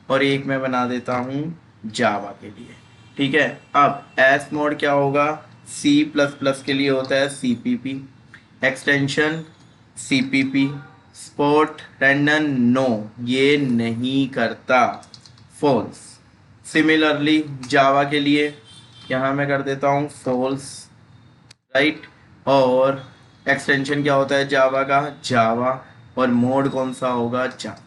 और एक मैं बना देता हूँ जावा के लिए, ठीक है। अब एस मोड क्या होगा, C++ के लिए होता है CPP, extension CPP, support random no, ये नहीं करता, फॉल्स। सिमिलरली जावा के लिए यहाँ मैं कर देता हूँ फॉल्स, राइट। और एक्सटेंशन क्या होता है जावा का, जावा। और मोड कौन सा होगा, जावा।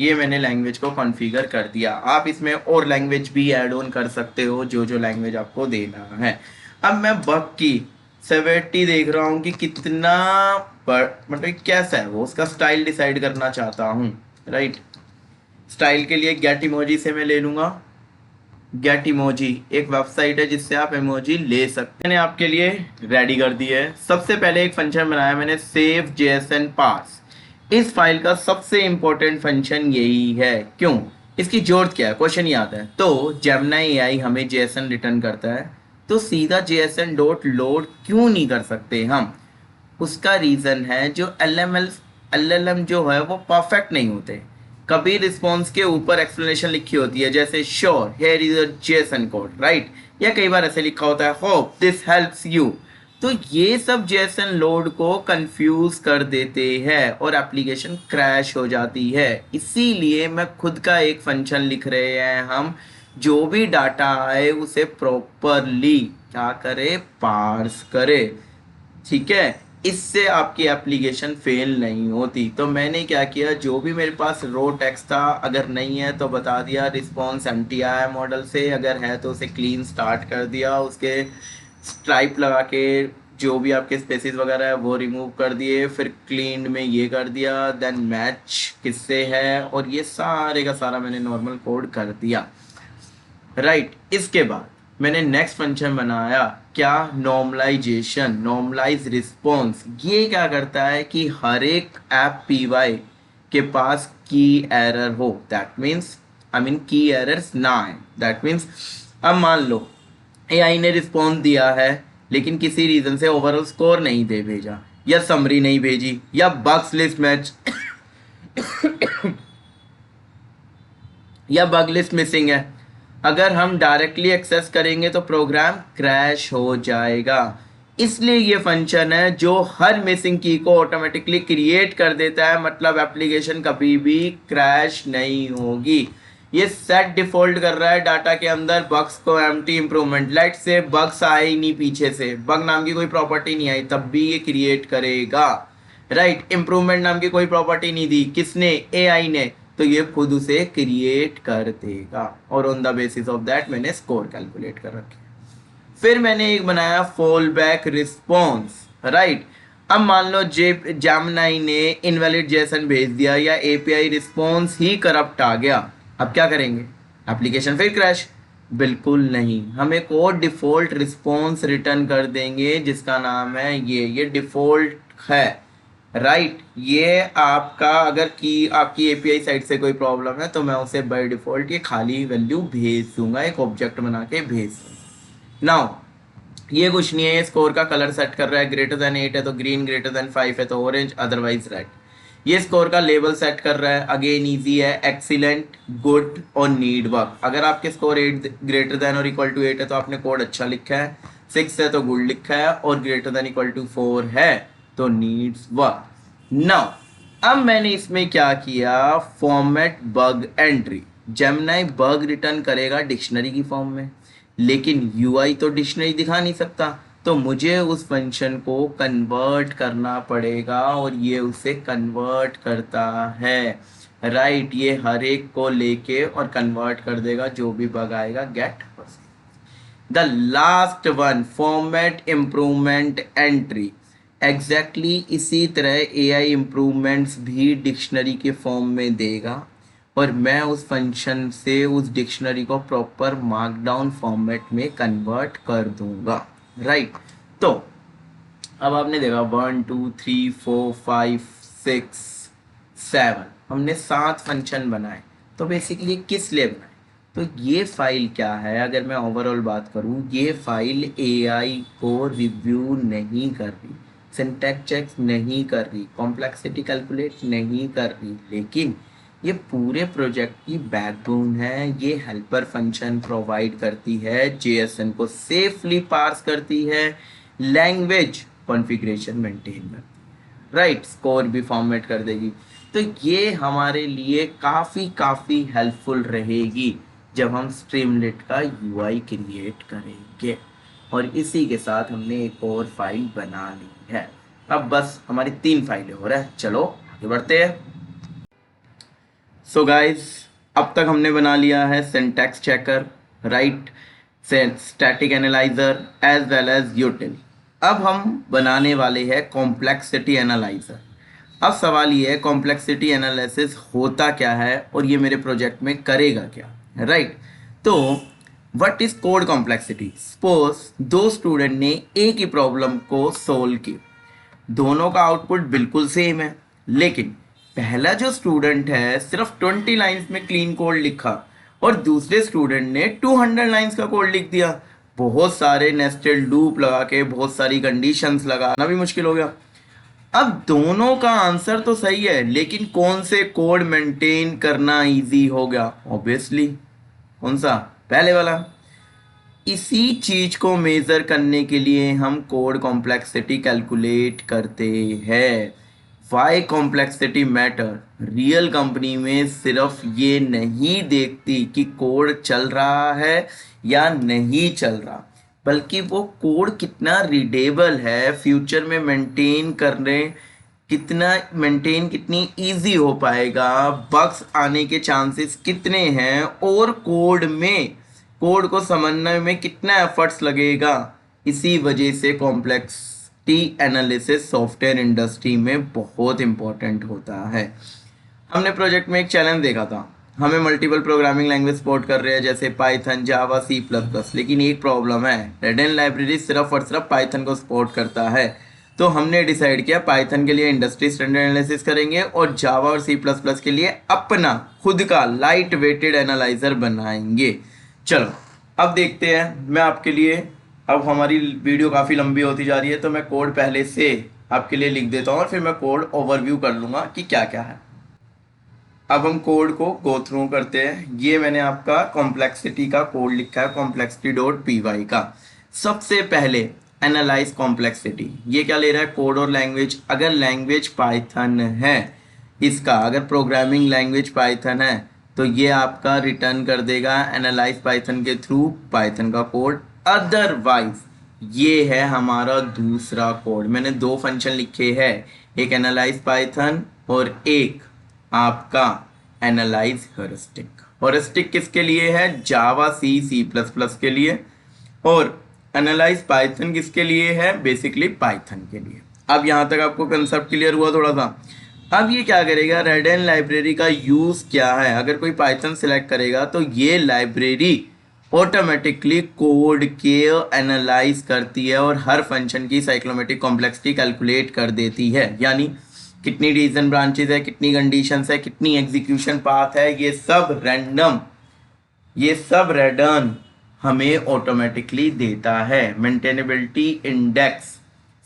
ये मैंने लैंग्वेज को कॉन्फ़िगर कर दिया। आप इसमें और लैंग्वेज भी ऐड ऑन कर सकते हो, जो जो लैंग्वेज आपको देना है। अब मैं बग की सेवेरिटी देख रहा हूँ कि कितना मतलब कैसा है वो, उसका स्टाइल डिसाइड करना चाहता हूँ, राइट। स्टाइल के लिए गेट इमोजी से मैं ले लूँगा। गेट इमोजी एक वेबसाइट है जिससे आप इमोजी ले सकते हैं। मैंने आपके लिए रेडी कर दी है। सबसे पहले एक फंक्शन बनाया मैंने, सेव जेएसएन पार्स। इस फाइल का सबसे इंपॉर्टेंट फंक्शन यही है। क्यों, इसकी जरूरत क्या है, क्वेश्चन ये आता है। तो जेमिनी एआई हमें जेएसएन रिटर्न करता है, तो सीधा जेएसएन डॉट लोड क्यों नहीं कर सकते हम। उसका रीज़न है जो LLM जो है वो परफेक्ट नहीं होते। कभी रिस्पॉन्स के ऊपर एक्सप्लेनेशन लिखी होती है, जैसे sure here is a JSON code, right. या कई बार ऐसे लिखा होता है होप दिस हेल्प्स यू। तो ये सब जेएसएन लोड को कंफ्यूज कर देते हैं और एप्लीकेशन क्रैश हो जाती है। इसीलिए मैं खुद का एक फंक्शन लिख रहे हैं हम, जो भी डाटा आए उसे प्रॉपरली क्या करे, पार्स करे, ठीक है। इससे आपकी एप्लीकेशन फेल नहीं होती। तो मैंने क्या किया, जो भी मेरे पास रो टेक्स्ट था, अगर नहीं है तो बता दिया रिस्पॉन्स एम्प्टी आया मॉडल से, अगर है तो उसे क्लीन स्टार्ट कर दिया, उसके स्ट्राइप लगा के जो भी आपके स्पेसिस वगैरह है वो रिमूव कर दिए, फिर क्लीन में ये कर दिया, देन मैच किससे है, और ये सारे का सारा मैंने नॉर्मल कोड कर दिया। राइट। इसके बाद मैंने नेक्स्ट फंक्शन बनाया क्या, नॉर्मलाइजेशन, नॉर्मलाइज रिस्पॉन्स। ये क्या करता है कि हर एक ऐप पीवाई के पास की एरर हो, दैट मीन्स की एरर्स ना आए। दैट मीन्स अब मान लो एआई ने रिस्पॉन्स दिया है लेकिन किसी रीजन से ओवरऑल स्कोर नहीं दे भेजा, या समरी नहीं भेजी, या बग्स लिस्ट मैच या बग लिस्ट मिसिंग है। अगर हम डायरेक्टली एक्सेस करेंगे तो प्रोग्राम क्रैश हो जाएगा। इसलिए ये फंक्शन है जो हर मिसिंग की को ऑटोमेटिकली क्रिएट कर देता है, मतलब एप्लीकेशन कभी भी क्रैश नहीं होगी। ये सेट डिफॉल्ट कर रहा है डाटा के अंदर बग्स को एम्प्टी इंप्रूवमेंट। लेट से बग्स आए ही नहीं, पीछे से बग नाम की कोई प्रॉपर्टी नहीं आई, तब भी ये क्रिएट करेगा। राइट, इंप्रूवमेंट नाम की कोई प्रॉपर्टी नहीं दी, किसने, एआई ने, तो ये खुद उसे क्रिएट कर देगा। और on the basis of that मैंने स्कोर कैलकुलेट कर रखे। फिर मैंने एक बनाया फॉल बैक रिस्पॉन्स। राइट, अब मान लो जेमिनी ने इनवैलिड जेसन भेज दिया या एपीआई रिस्पॉन्स ही करप्ट आ गया, अब क्या करेंगे, एप्लीकेशन फिर क्रैश? बिल्कुल नहीं, हम एक और डिफॉल्ट रिस्पॉन्स रिटर्न कर देंगे जिसका नाम है ये डिफॉल्ट है। राइट, ये आपका अगर की आपकी एपीआई साइट से कोई प्रॉब्लम है तो मैं उसे बाय डिफॉल्ट ये खाली वैल्यू भेज दूंगा, एक ऑब्जेक्ट बना के भेज दूंगा। नाउ ये कुछ नहीं है, ये स्कोर का कलर सेट कर रहा है, ग्रेटर देन 8 है तो ग्रीन, ग्रेटर देन 5 है तो ऑरेंज, अदरवाइज रेड। ये स्कोर का लेवल सेट कर रहा है, अगेन इजी है, एक्सीलेंट, गुड और नीड वर्क। अगर आपके स्कोर 8 ग्रेटर देन और इक्वल टू 8 है तो आपने कोड अच्छा लिखा है, 6 है तो गुड लिखा है, और ग्रेटर देन इक्वल टू 4 है तो नीड्स वर्क। नाउ अब मैंने इसमें क्या किया, format bug entry. Gemini bug return करेगा डिक्शनरी की फॉर्म में, लेकिन यूआई तो डिक्शनरी दिखा नहीं सकता, तो मुझे उस फंक्शन को कन्वर्ट करना पड़ेगा और ये उसे कन्वर्ट करता है। राइट, ये हर एक को लेके और कन्वर्ट कर देगा, जो भी बग आएगा get. The last one, format improvement entry. Exactly इसी तरह एआई इम्प्रूवमेंट्स भी डिक्शनरी के फॉर्म में देगा और मैं उस फंक्शन से उस डिक्शनरी को प्रॉपर मार्कडाउन फॉर्मेट में कन्वर्ट कर दूंगा। राइट, तो अब आपने देखा 1 2 3 4 5 6 7, हमने 7 फंक्शन बनाए। तो बेसिकली किस लिए बनाए, तो ये फाइल क्या है, अगर मैं ओवरऑल बात करूँ, ये फाइल एआई को रिव्यू नहीं कर रही, सिंटैक्स चेक नहीं कर रही, कॉम्प्लेक्सिटी कैलकुलेट नहीं कर रही, लेकिन ये पूरे प्रोजेक्ट की बैकबोन है। ये हेल्पर फंक्शन प्रोवाइड करती है, जेएसएन को सेफली पार्स करती है, लैंग्वेज कॉन्फ़िगरेशन मेंटेन करती है, राइट, स्कोर भी फॉर्मेट कर देगी। तो ये हमारे लिए काफ़ी हेल्पफुल रहेगी जब हम स्ट्रीमलेट का यूआई क्रिएट करेंगे। और इसी के साथ हमने एक और फाइल बना ली है। अब बस हमारी 3 फाइलें हो रहा है, चलो आगे बढ़ते हैं। सो गाइज, अब तक हमने बना लिया है syntax checker, right, static analyser as well as util. अब हम बनाने वाले हैं कॉम्प्लेक्सिटी एनालाइजर। अब सवाल ये है, कॉम्प्लेक्सिटी एनालिसिस होता क्या है और ये मेरे प्रोजेक्ट में करेगा क्या, राइट। तो what is code complexity? Suppose 2 student ने एक ही प्रॉब्लम को सोल्व की, दोनों का आउटपुट बिल्कुल सेम है, लेकिन पहला जो स्टूडेंट है सिर्फ 20 लाइंस में क्लीन कोड लिखा और दूसरे स्टूडेंट ने 200 लाइंस का कोड लिख दिया। बहुत सारे नेस्टेड लूप लगा के बहुत सारी कंडीशंस लगाना भी मुश्किल हो गया। अब दोनों का आंसर तो सही है, लेकिन कौन से कोड मेंटेन करना इजी हो गया? ऑब्वियसली कौन सा, पहले वाला। इसी चीज को मेजर करने के लिए हम कोड कॉम्प्लेक्सिटी कैलकुलेट करते हैं। Why complexity matter? Real company में सिर्फ ये नहीं देखती कि कोड चल रहा है या नहीं चल रहा, बल्कि वो कोड कितना रीडेबल है, फ्यूचर में मेंटेन करने कितनी इजी हो पाएगा, बग्स आने के चांसेस कितने हैं, और कोड को समझने में कितना एफर्ट्स लगेगा। इसी वजह से कॉम्प्लेक्सिटी एनालिसिस सॉफ्टवेयर इंडस्ट्री में बहुत इंपॉर्टेंट होता है। हमने प्रोजेक्ट में एक चैलेंज देखा था, हमें मल्टीपल प्रोग्रामिंग लैंग्वेज सपोर्ट कर रहे हैं जैसे पाइथन, जावा, सी प्लस प्लस, लेकिन एक प्रॉब्लम है, रेडन लाइब्रेरी सिर्फ और सिर्फ पाइथन को सपोर्ट करता है। तो हमने डिसाइड किया पाइथन के लिए इंडस्ट्री स्टैंडर्ड एनालिसिस करेंगे और जावा और सी प्लस प्लस के लिए अपना खुद का लाइट वेटेड एनालाइजर बनाएंगे। चलो अब देखते हैं, मैं आपके लिए, अब हमारी वीडियो काफ़ी लंबी होती जा रही है तो मैं कोड पहले से आपके लिए लिख देता हूँ और फिर मैं कोड ओवरव्यू कर लूँगा कि क्या क्या है। अब हम कोड को गो थ्रू करते हैं। ये मैंने आपका कॉम्प्लेक्सिटी का कोड लिखा है, complexity.py का। सबसे पहले एनालाइज कॉम्प्लेक्सिटी, ये क्या ले रहा है, कोड और लैंग्वेज। अगर लैंग्वेज पाइथन है इसका, अगर प्रोग्रामिंग लैंग्वेज पाइथन है तो ये आपका रिटर्न कर देगा एनालाइज पाइथन के थ्रू पाइथन का कोड। अदरवाइज ये है हमारा दूसरा कोड। मैंने दो फंक्शन लिखे हैं, एक एनालाइज पाइथन और एक आपका एनालाइज हेरिस्टिक। हेरिस्टिक किसके लिए है, जावा, सी, सी प्लस प्लस के लिए, और एनालाइज पाइथन किसके लिए है, बेसिकली पाइथन के लिए। अब यहाँ तक आपको कंसेप्ट क्लियर हुआ थोड़ा सा। अब ये क्या करेगा, रेडन लाइब्रेरी का यूज़ क्या है, अगर कोई पाइथन सिलेक्ट करेगा तो ये लाइब्रेरी ऑटोमेटिकली कोड के एनालाइज करती है और हर फंक्शन की साइक्लोमेटिक कॉम्प्लेक्सिटी कैलकुलेट कर देती है। यानी कितनी डिवीजन ब्रांचेज है, कितनी कंडीशंस है, कितनी एग्जीक्यूशन पाथ है, ये सब रैंडम, ये सब रेडन हमें ऑटोमेटिकली देता है। मेंटेनेबिलिटी इंडेक्स,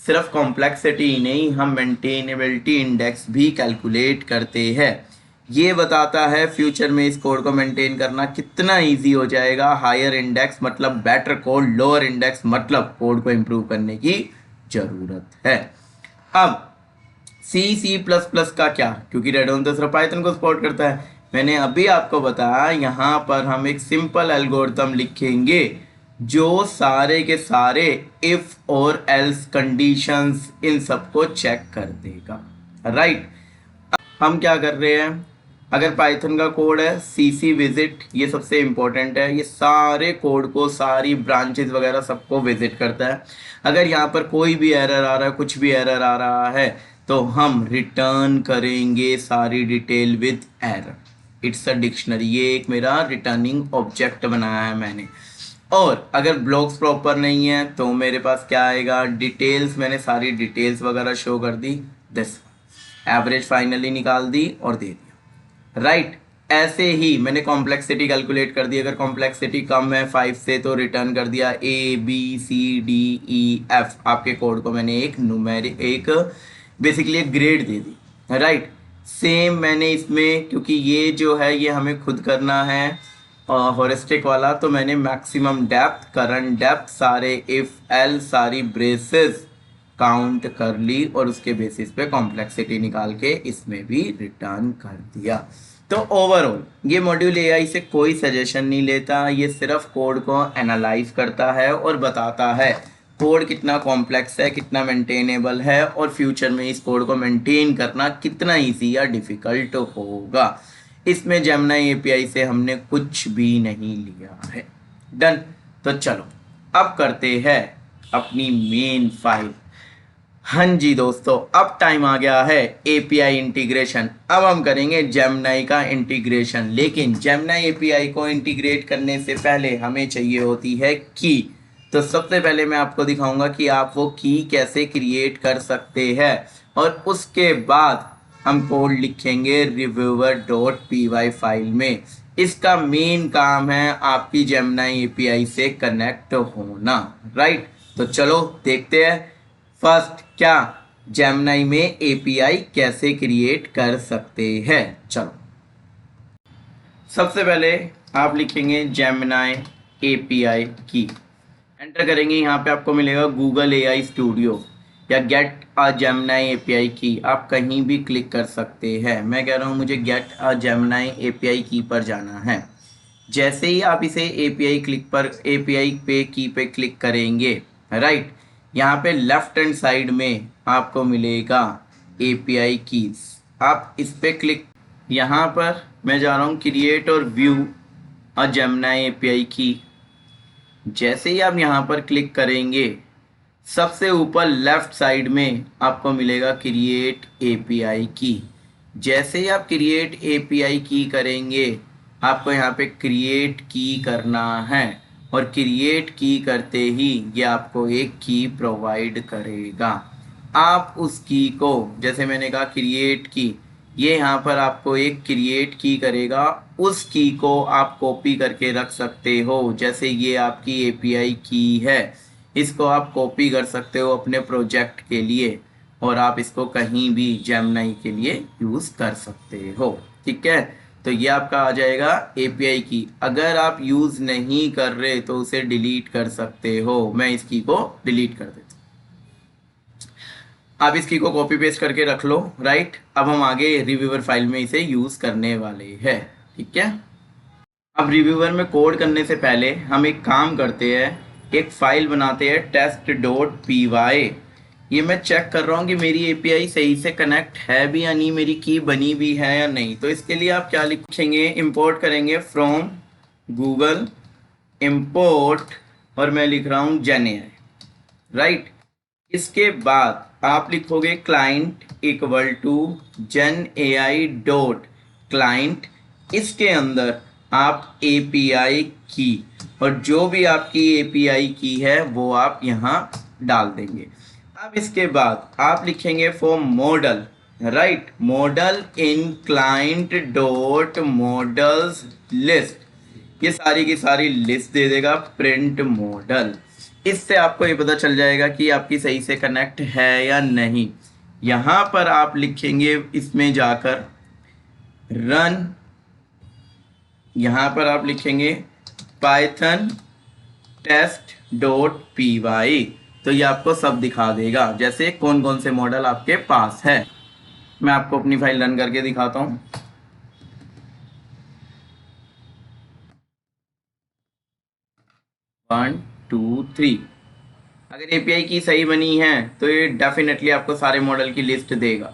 सिर्फ कॉम्प्लेक्सिटी ही नहीं, हम मेंटेनेबिलिटी इंडेक्स भी कैलकुलेट करते हैं। ये बताता है फ्यूचर में इस कोड को मेंटेन करना कितना इजी हो जाएगा। हायर इंडेक्स मतलब बेटर कोड, लोअर इंडेक्स मतलब कोड को इम्प्रूव करने की ज़रूरत है। अब सी, सी प्लस प्लस का क्या, क्योंकि रेडन तो सिर्फ पाइथन को सपोर्ट करता है। मैंने अभी आपको बताया यहाँ पर हम एक सिंपल एल्गोरिथम लिखेंगे जो सारे के सारे इफ और एल्स कंडीशंस इन सबको चेक कर देगा, राइट। हम क्या कर रहे हैं, अगर पाइथन का कोड है सीसी विजिट, ये सबसे इंपॉर्टेंट है, ये सारे कोड को, सारी ब्रांचेस वगैरह सबको विजिट करता है। अगर यहाँ पर कोई भी एरर आ रहा है, कुछ भी एरर आ रहा है तो हम रिटर्न करेंगे सारी detail with error. It's a dictionary, ये एक मेरा रिटर्निंग ऑब्जेक्ट बनाया है मैंने। और अगर ब्लॉक्स प्रॉपर नहीं है तो मेरे पास क्या आएगा, डिटेल्स, मैंने सारी डिटेल्स वगैरह शो कर दी, दिस एवरेज फाइनली निकाल दी और दे दिया, राइट। ऐसे ही मैंने कॉम्प्लेक्सिटी कैलकुलेट कर दी, अगर कॉम्प्लेक्सिटी कम है 5 से तो रिटर्न कर दिया ABCDEF। आपके कोड को मैंने एक न्यूमेरिक, एक बेसिकली एक ग्रेड दे दी, राइट। सेम मैंने इसमें, क्योंकि ये जो है ये हमें खुद करना है हॉरिस्टिक वाला, तो मैंने मैक्सिमम डेप्थ, करंट डेप्थ, सारे इफ एल, सारी ब्रेसेस काउंट कर ली और उसके बेसिस पे कॉम्प्लेक्सिटी निकाल के इसमें भी रिटर्न कर दिया। तो ओवरऑल ये मॉड्यूल एआई से कोई सजेशन नहीं लेता, ये सिर्फ कोड को एनालाइज करता है और बताता है कोड कितना कॉम्प्लेक्स है, कितना मेंटेनेबल है और फ्यूचर में इस कोड को मेंटेन करना कितना इजी या डिफ़िकल्ट होगा। इसमें जेमिनी एपीआई से हमने कुछ भी नहीं लिया है। डन। तो चलो अब करते हैं अपनी मेन फाइल। हाँ जी दोस्तों, अब टाइम आ गया है एपीआई इंटीग्रेशन। अब हम करेंगे जेमिनी का इंटीग्रेशन, लेकिन जेमिनी एपीआई को इंटीग्रेट करने से पहले हमें चाहिए होती है की। तो सबसे पहले मैं आपको दिखाऊंगा कि आप वो की कैसे क्रिएट कर सकते हैं और उसके बाद हम कोड लिखेंगे reviewer.py फाइल में। इसका मेन काम है आपकी जेमिनी एपीआई से कनेक्ट होना, राइट। तो चलो देखते हैं फर्स्ट क्या जेमिनी में एपीआई कैसे क्रिएट कर सकते हैं। चलो सबसे पहले आप लिखेंगे जेमिनी एपीआई की, एंटर करेंगे। यहाँ पे आपको मिलेगा गूगल एआई स्टूडियो या गेट अ जेमिनी एपीआई की, आप कहीं भी क्लिक कर सकते हैं। मैं कह रहा हूँ मुझे गेट अ जेमिनी एपीआई की पर जाना है। जैसे ही आप इसे एपीआई पे की पे क्लिक करेंगे, राइट, यहाँ पे लेफ्ट हैंड साइड में आपको मिलेगा एपीआई कीज, आप इस पे क्लिक, यहाँ पर मैं जा रहा हूँ क्रिएट और व्यू अ जेमिनी एपीआई की। जैसे ही आप यहाँ पर क्लिक करेंगे, सबसे ऊपर लेफ्ट साइड में आपको मिलेगा क्रिएट एपीआई की। जैसे ही आप क्रिएट एपीआई की करेंगे, आपको यहाँ पे क्रिएट की करना है और क्रिएट की करते ही ये आपको एक की प्रोवाइड करेगा। आप उस की को, जैसे मैंने कहा क्रिएट की, ये यहाँ पर आपको एक क्रिएट की करेगा। उस की को आप कॉपी करके रख सकते हो, जैसे ये आपकी एपीआई की है, इसको आप कॉपी कर सकते हो अपने प्रोजेक्ट के लिए और आप इसको कहीं भी जेमिनी के लिए यूज़ कर सकते हो। ठीक है, तो ये आपका आ जाएगा एपीआई की। अगर आप यूज़ नहीं कर रहे तो उसे डिलीट कर सकते हो। मैं इस की को डिलीट कर देता हूँ। आप इस की को कॉपी पेस्ट करके रख लो। राइट, अब हम आगे रिव्यूअर फाइल में इसे यूज़ करने वाले हैं। ठीक है, अब रिव्यूअर में कोड करने से पहले हम एक काम करते हैं, एक फाइल बनाते हैं test.py। ये मैं चेक कर रहा हूँ कि मेरी एपीआई सही से कनेक्ट है भी या नहीं, मेरी की बनी भी है या नहीं। तो इसके लिए आप क्या लिखेंगे, इंपोर्ट करेंगे फ्रॉम गूगल इंपोर्ट, और मैं लिख रहा हूँ GenAI। राइट, इसके बाद आप लिखोगे client equal to GenAI dot client. इसके अंदर आप एपीआई की, और जो भी आपकी एपीआई की है वो आप यहाँ डाल देंगे। अब इसके बाद आप लिखेंगे for model, right, model in client dot models list. ये सारी की सारी लिस्ट दे देगा प्रिंट मॉडल। इससे आपको ये पता चल जाएगा कि आपकी सही से कनेक्ट है या नहीं। यहाँ पर आप लिखेंगे इसमें जाकर रन, यहाँ पर आप लिखेंगे पाइथन test.py, तो ये आपको सब दिखा देगा जैसे कौन कौन से मॉडल आपके पास है। मैं आपको अपनी फाइल रन करके दिखाता हूँ। वन टू थ्री, अगर एपीआई की सही बनी है तो ये डेफिनेटली आपको सारे मॉडल की लिस्ट देगा।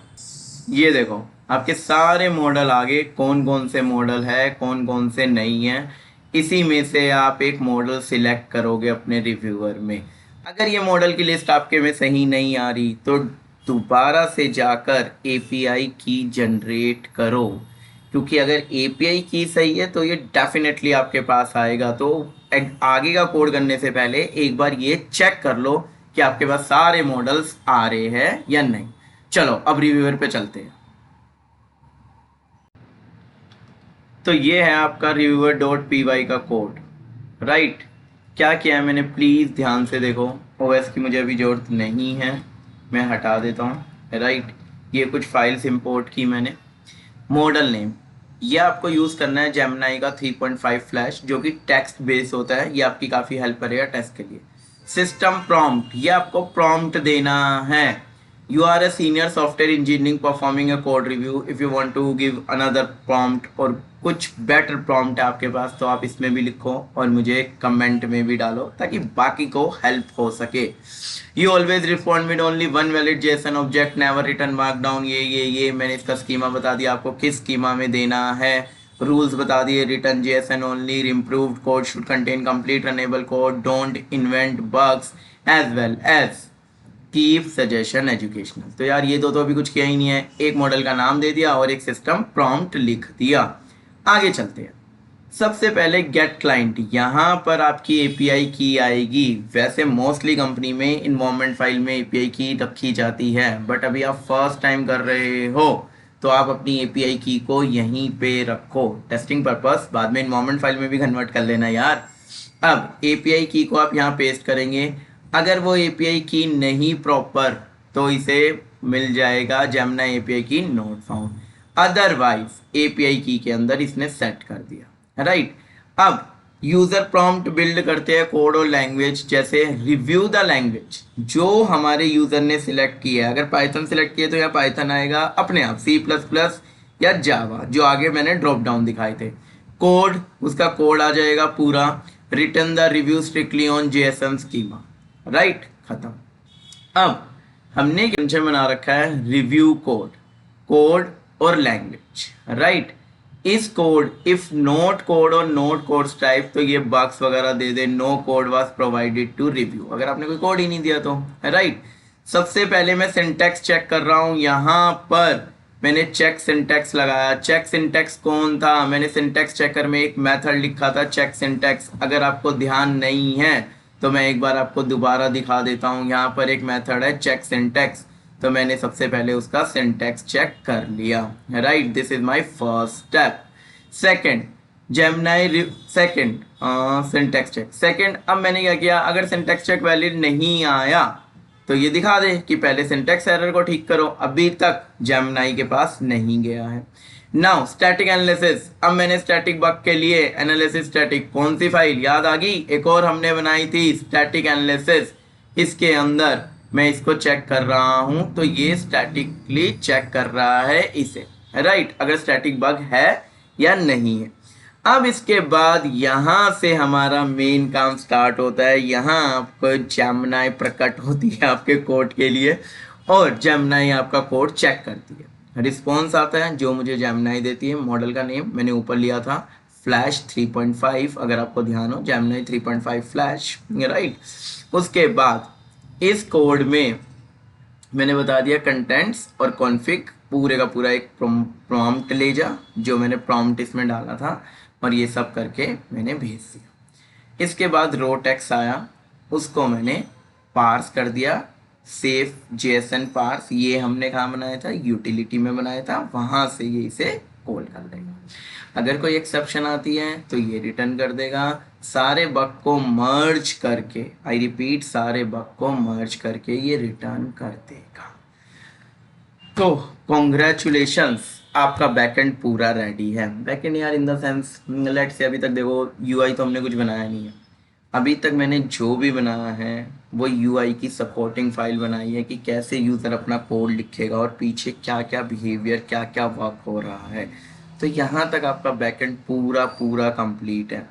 ये देखो आपके सारे मॉडल आगे, कौन कौन से मॉडल है कौन कौन से नहीं है। इसी में से आप एक मॉडल सिलेक्ट करोगे अपने रिव्यूअर में। अगर ये मॉडल की लिस्ट आपके में सही नहीं आ रही तो दोबारा से जाकर एपीआई की जनरेट करो, क्योंकि अगर एपीआई की सही है तो ये डेफिनेटली आपके पास आएगा। तो आगे का कोड करने से पहले एक बार ये चेक कर लो कि आपके पास सारे मॉडल्स आ रहे हैं या नहीं। चलो अब रिव्यूअर पे चलते हैं। तो ये है आपका रिव्यूअर डॉट पी का कोड। राइट, क्या किया है मैंने, प्लीज़ ध्यान से देखो। ओएस की मुझे अभी जरूरत नहीं है, मैं हटा देता हूँ। राइट, ये कुछ फाइल्स इंपोर्ट की मैंने। मॉडल नेम, ये आपको यूज़ करना है जेमिनी का 3.5 फ्लैश, जो कि टेक्स्ट बेस होता है। ये आपकी काफ़ी हेल्प करेगा टेस्ट के लिए। सिस्टम प्रॉम्प्ट, ये आपको प्रॉम्प्ट देना है। You are a senior software engineering performing a code review, if you want to give another prompt, और कुछ बेटर प्रॉम्प्ट है आपके पास तो आप इसमें भी लिखो और मुझे कमेंट में भी डालो ताकि बाकी को हेल्प हो सके। You always respond with only one valid Jason object, never return markdown. ये मैंने इसका स्कीमा बता दिया आपको किस स्कीमा में देना है। रूल्स बता दिए, return JSON only, improved code should contain complete runnable code, don't invent bugs, as well as keep suggestion educational. तो यार ये तो अभी कुछ किया ही नहीं है, एक मॉडल का नाम दे दिया और एक सिस्टम प्रॉम्प्ट लिख दिया। आगे चलते हैं। सबसे पहले गेट क्लाइंट, यहाँ पर आपकी एपीआई की आएगी। वैसे मोस्टली कंपनी में इन्वायरमेंट फाइल में एपीआई की रखी जाती है, बट अभी आप फर्स्ट टाइम कर रहे हो तो आप अपनी एपीआई की को यहीं पे रखो टेस्टिंग पर्पस, बाद में इन्वायरमेंट फाइल में भी कन्वर्ट कर लेना यार। अब एपीआई की को आप यहाँ पेस्ट करेंगे। अगर वो एपीआई की नहीं प्रॉपर तो इसे मिल जाएगा जेमिनी एपीआई की नोट फाउंड, अदरवाइज एपीआई की के अंदर इसने सेट कर दिया। राइट, अब यूजर प्रॉम्प्ट बिल्ड करते हैं कोड और लैंग्वेज, जैसे रिव्यू द लैंग्वेज जो हमारे यूजर ने सिलेक्ट किया है। अगर पाइथन सिलेक्ट किया तो यहाँ पाइथन आएगा अपने आप, C++ या जावा जो आगे मैंने ड्रॉप डाउन दिखाए थे। कोड, उसका कोड आ जाएगा पूरा। Return the review strictly on JSON schema. Right, खत्म। अब हमने एक फंक्शन बना रखा है रिव्यू कोड, कोड और लैंग्वेज। राइट, इस कोड इफ नोट कोड और नोट कोड टाइप तो ये बग्स वगैरह दे दे। No code was provided to review, अगर आपने कोई कोड ही नहीं दिया तो। राइट, सबसे पहले मैं सिंटैक्स चेक कर रहा हूं। यहाँ पर मैंने चेक सिंटैक्स लगाया। चेक सिंटैक्स कौन था, मैंने सिंटैक्स चेकर में एक मेथड लिखा था चेक सिंटैक्स। अगर आपको ध्यान नहीं है तो मैं एक बार आपको दोबारा दिखा देता हूँ। यहाँ पर एक मेथड है चेक सिंटैक्स, तो मैंने सबसे पहले उसका सिंटैक्स चेक कर लिया। Right, this is my first step. Second, Gemini second syntax check. Second, अब मैंने क्या किया, अगर सिंटैक्स चेक वैलिड नहीं आया तो ये दिखा दे कि पहले सिंटैक्स एरर को ठीक करो। अभी तक जेमिनी के पास नहीं गया है। Now static analysis. अब मैंने स्टैटिक बग के लिए एनालिसिस स्टैटिक, कौन सी फाइल याद आ गई, एक और हमने बनाई थी स्टैटिक एनालिसिस। इसके अंदर मैं इसको चेक कर रहा हूं तो ये स्टैटिकली चेक कर रहा है इसे। राइट, अगर स्टैटिक बग है या नहीं है। अब इसके बाद यहाँ से हमारा मेन काम स्टार्ट होता है। यहाँ आपको जेमिनी प्रकट होती है आपके कोड के लिए, और जेमिनी आपका कोड चेक करती है। रिस्पॉन्स आता है जो मुझे जेमिनी देती है। मॉडल का नेम मैंने ऊपर लिया था फ्लैश 3.5, अगर आपको ध्यान हो, जेमिनी 3.5 फ्लैश। राइट, उसके बाद इस कोड में मैंने बता दिया कंटेंट्स और कॉन्फ़िग, पूरे का पूरा एक प्रॉम्प्ट ले जा, जो मैंने प्रॉम्प्ट इसमें डाला था, और ये सब करके मैंने भेज दिया। इसके बाद रो टेक्स्ट आया, उसको मैंने पार्स कर दिया। सेफ जेएसएन पार्स, ये हमने कहाँ बनाया था, यूटिलिटी में बनाया था, वहाँ से ये इसे कॉल कर देगा। अगर कोई एक्सेप्शन आती है तो ये रिटर्न कर देगा। सारे बग को मर्ज करके, आई रिपीट, सारे बग को मर्ज करके ये रिटर्न कर देगा। तो कॉन्ग्रेचुलेशंस, आपका बैकएंड पूरा रेडी है। बैकएंड यार इन द सेंस, लेट से अभी तक देखो यूआई तो हमने कुछ बनाया नहीं है। अभी तक मैंने जो भी बनाया है वो यूआई की सपोर्टिंग फाइल बनाई है कि कैसे यूज़र अपना कोड लिखेगा और पीछे क्या क्या बिहेवियर, क्या क्या वर्क हो रहा है। तो यहाँ तक आपका बैकएंड पूरा पूरा कंप्लीट है।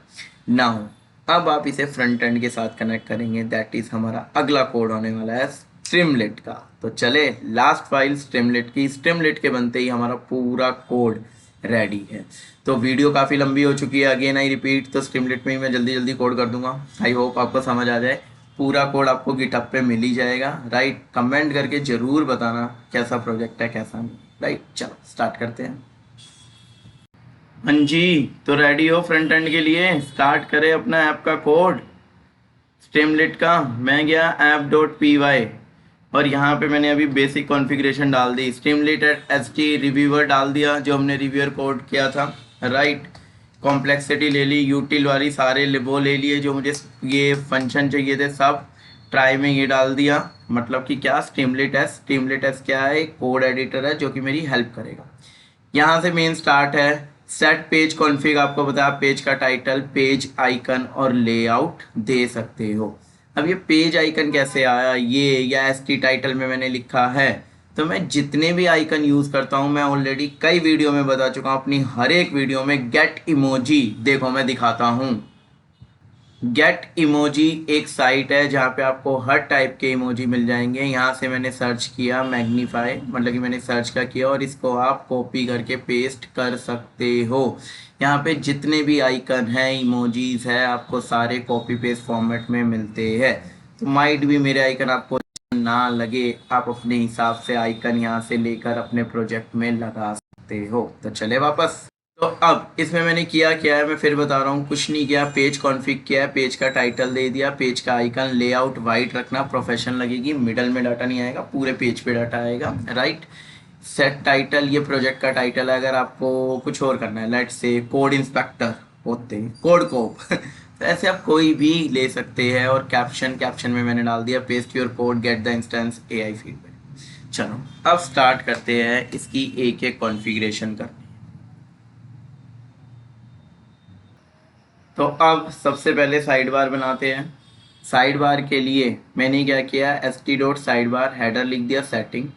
नाउ अब आप इसे फ्रंट एंड के साथ कनेक्ट करेंगे, दैट इज़ हमारा अगला कोड होने वाला है स्ट्रीमलेट का। तो चले, लास्ट फाइल स्ट्रीमलेट की। स्ट्रीमलेट के बनते ही हमारा पूरा कोड रेडी है। तो वीडियो काफ़ी लंबी हो चुकी है, अगेन आई रिपीट, तो स्ट्रीमलेट में ही मैं जल्दी जल्दी कोड कर दूंगा। आई होप आपको समझ आ जाए। पूरा कोड आपको गिटहब पे मिल ही जाएगा। राइट, कमेंट करके ज़रूर बताना कैसा प्रोजेक्ट है कैसा नहीं। राइट, चलो स्टार्ट करते हैं। हाँ जी, तो रेडी हो फ्रंट एंड के लिए, स्टार्ट करें अपना ऐप का कोड स्ट्रीमलेट का। मैं गया app.py और यहाँ पे मैंने अभी बेसिक कॉन्फ़िगरेशन डाल दी। स्ट्रीमलेट एचटी रिव्यूअर डाल दिया, जो हमने रिव्यूअर कोड किया था। राइट, कॉम्प्लेक्सिटी ले ली, यूटिल वाली सारे वो ले लिए, जो मुझे ये फंक्शन चाहिए थे सब। ट्राई में ये डाल दिया, मतलब कि क्या, स्ट्रीमलेट एस। स्ट्रीमलेट एस क्या है, एक कोड एडिटर है जो कि मेरी हेल्प करेगा। यहाँ से मेन स्टार्ट है। सेट पेज कॉन्फ़िग, आपको बताया पेज का टाइटल, पेज आइकन और लेआउट दे सकते हो। अब ये पेज आइकन कैसे आया, ये या एसटी टाइटल में मैंने लिखा है। तो मैं जितने भी आइकन यूज़ करता हूँ, मैं ऑलरेडी कई वीडियो में बता चुका हूँ, अपनी हर एक वीडियो में गेट इमोजी, देखो मैं दिखाता हूँ। गेट इमोजी एक साइट है जहाँ पे आपको हर टाइप के इमोजी मिल जाएंगे। यहाँ से मैंने सर्च किया मैग्नीफाई, मतलब कि मैंने सर्च का किया, और इसको आप कॉपी करके पेस्ट कर सकते हो। यहाँ पे जितने भी आइकन हैं, इमोजीज है, आपको सारे कॉपी पेस्ट फॉर्मेट में मिलते हैं। तो माइट भी मेरे आइकन आपको ना लगे, आप अपने हिसाब से आइकन यहाँ से लेकर अपने प्रोजेक्ट में लगा सकते हो। तो चले वापस। तो अब इसमें मैंने किया क्या है, मैं फिर बता रहा हूँ, कुछ नहीं किया। पेज कॉन्फ़िग किया है, पेज का टाइटल दे दिया, पेज का आइकन, लेआउट वाइट रखना, प्रोफेशनल लगेगी, मिडल में डाटा नहीं आएगा, पूरे पेज पे डाटा आएगा। राइट, सेट टाइटल, ये प्रोजेक्ट का टाइटल है। अगर आपको कुछ और करना है, लेट्स से कोड इंस्पेक्टर होते हैं, कोड कोप तो ऐसे आप कोई भी ले सकते हैं। और कैप्शन, कैप्शन में मैंने डाल दिया paste your code get the instance AI feedback. चलो अब स्टार्ट करते हैं इसकी एक एक कॉन्फ़िगरेशन करनी। तो अब सबसे पहले साइड बार बनाते हैं। साइड बार के लिए मैंने क्या किया, st साइड बार हेडर लिख दिया, सेटिंग।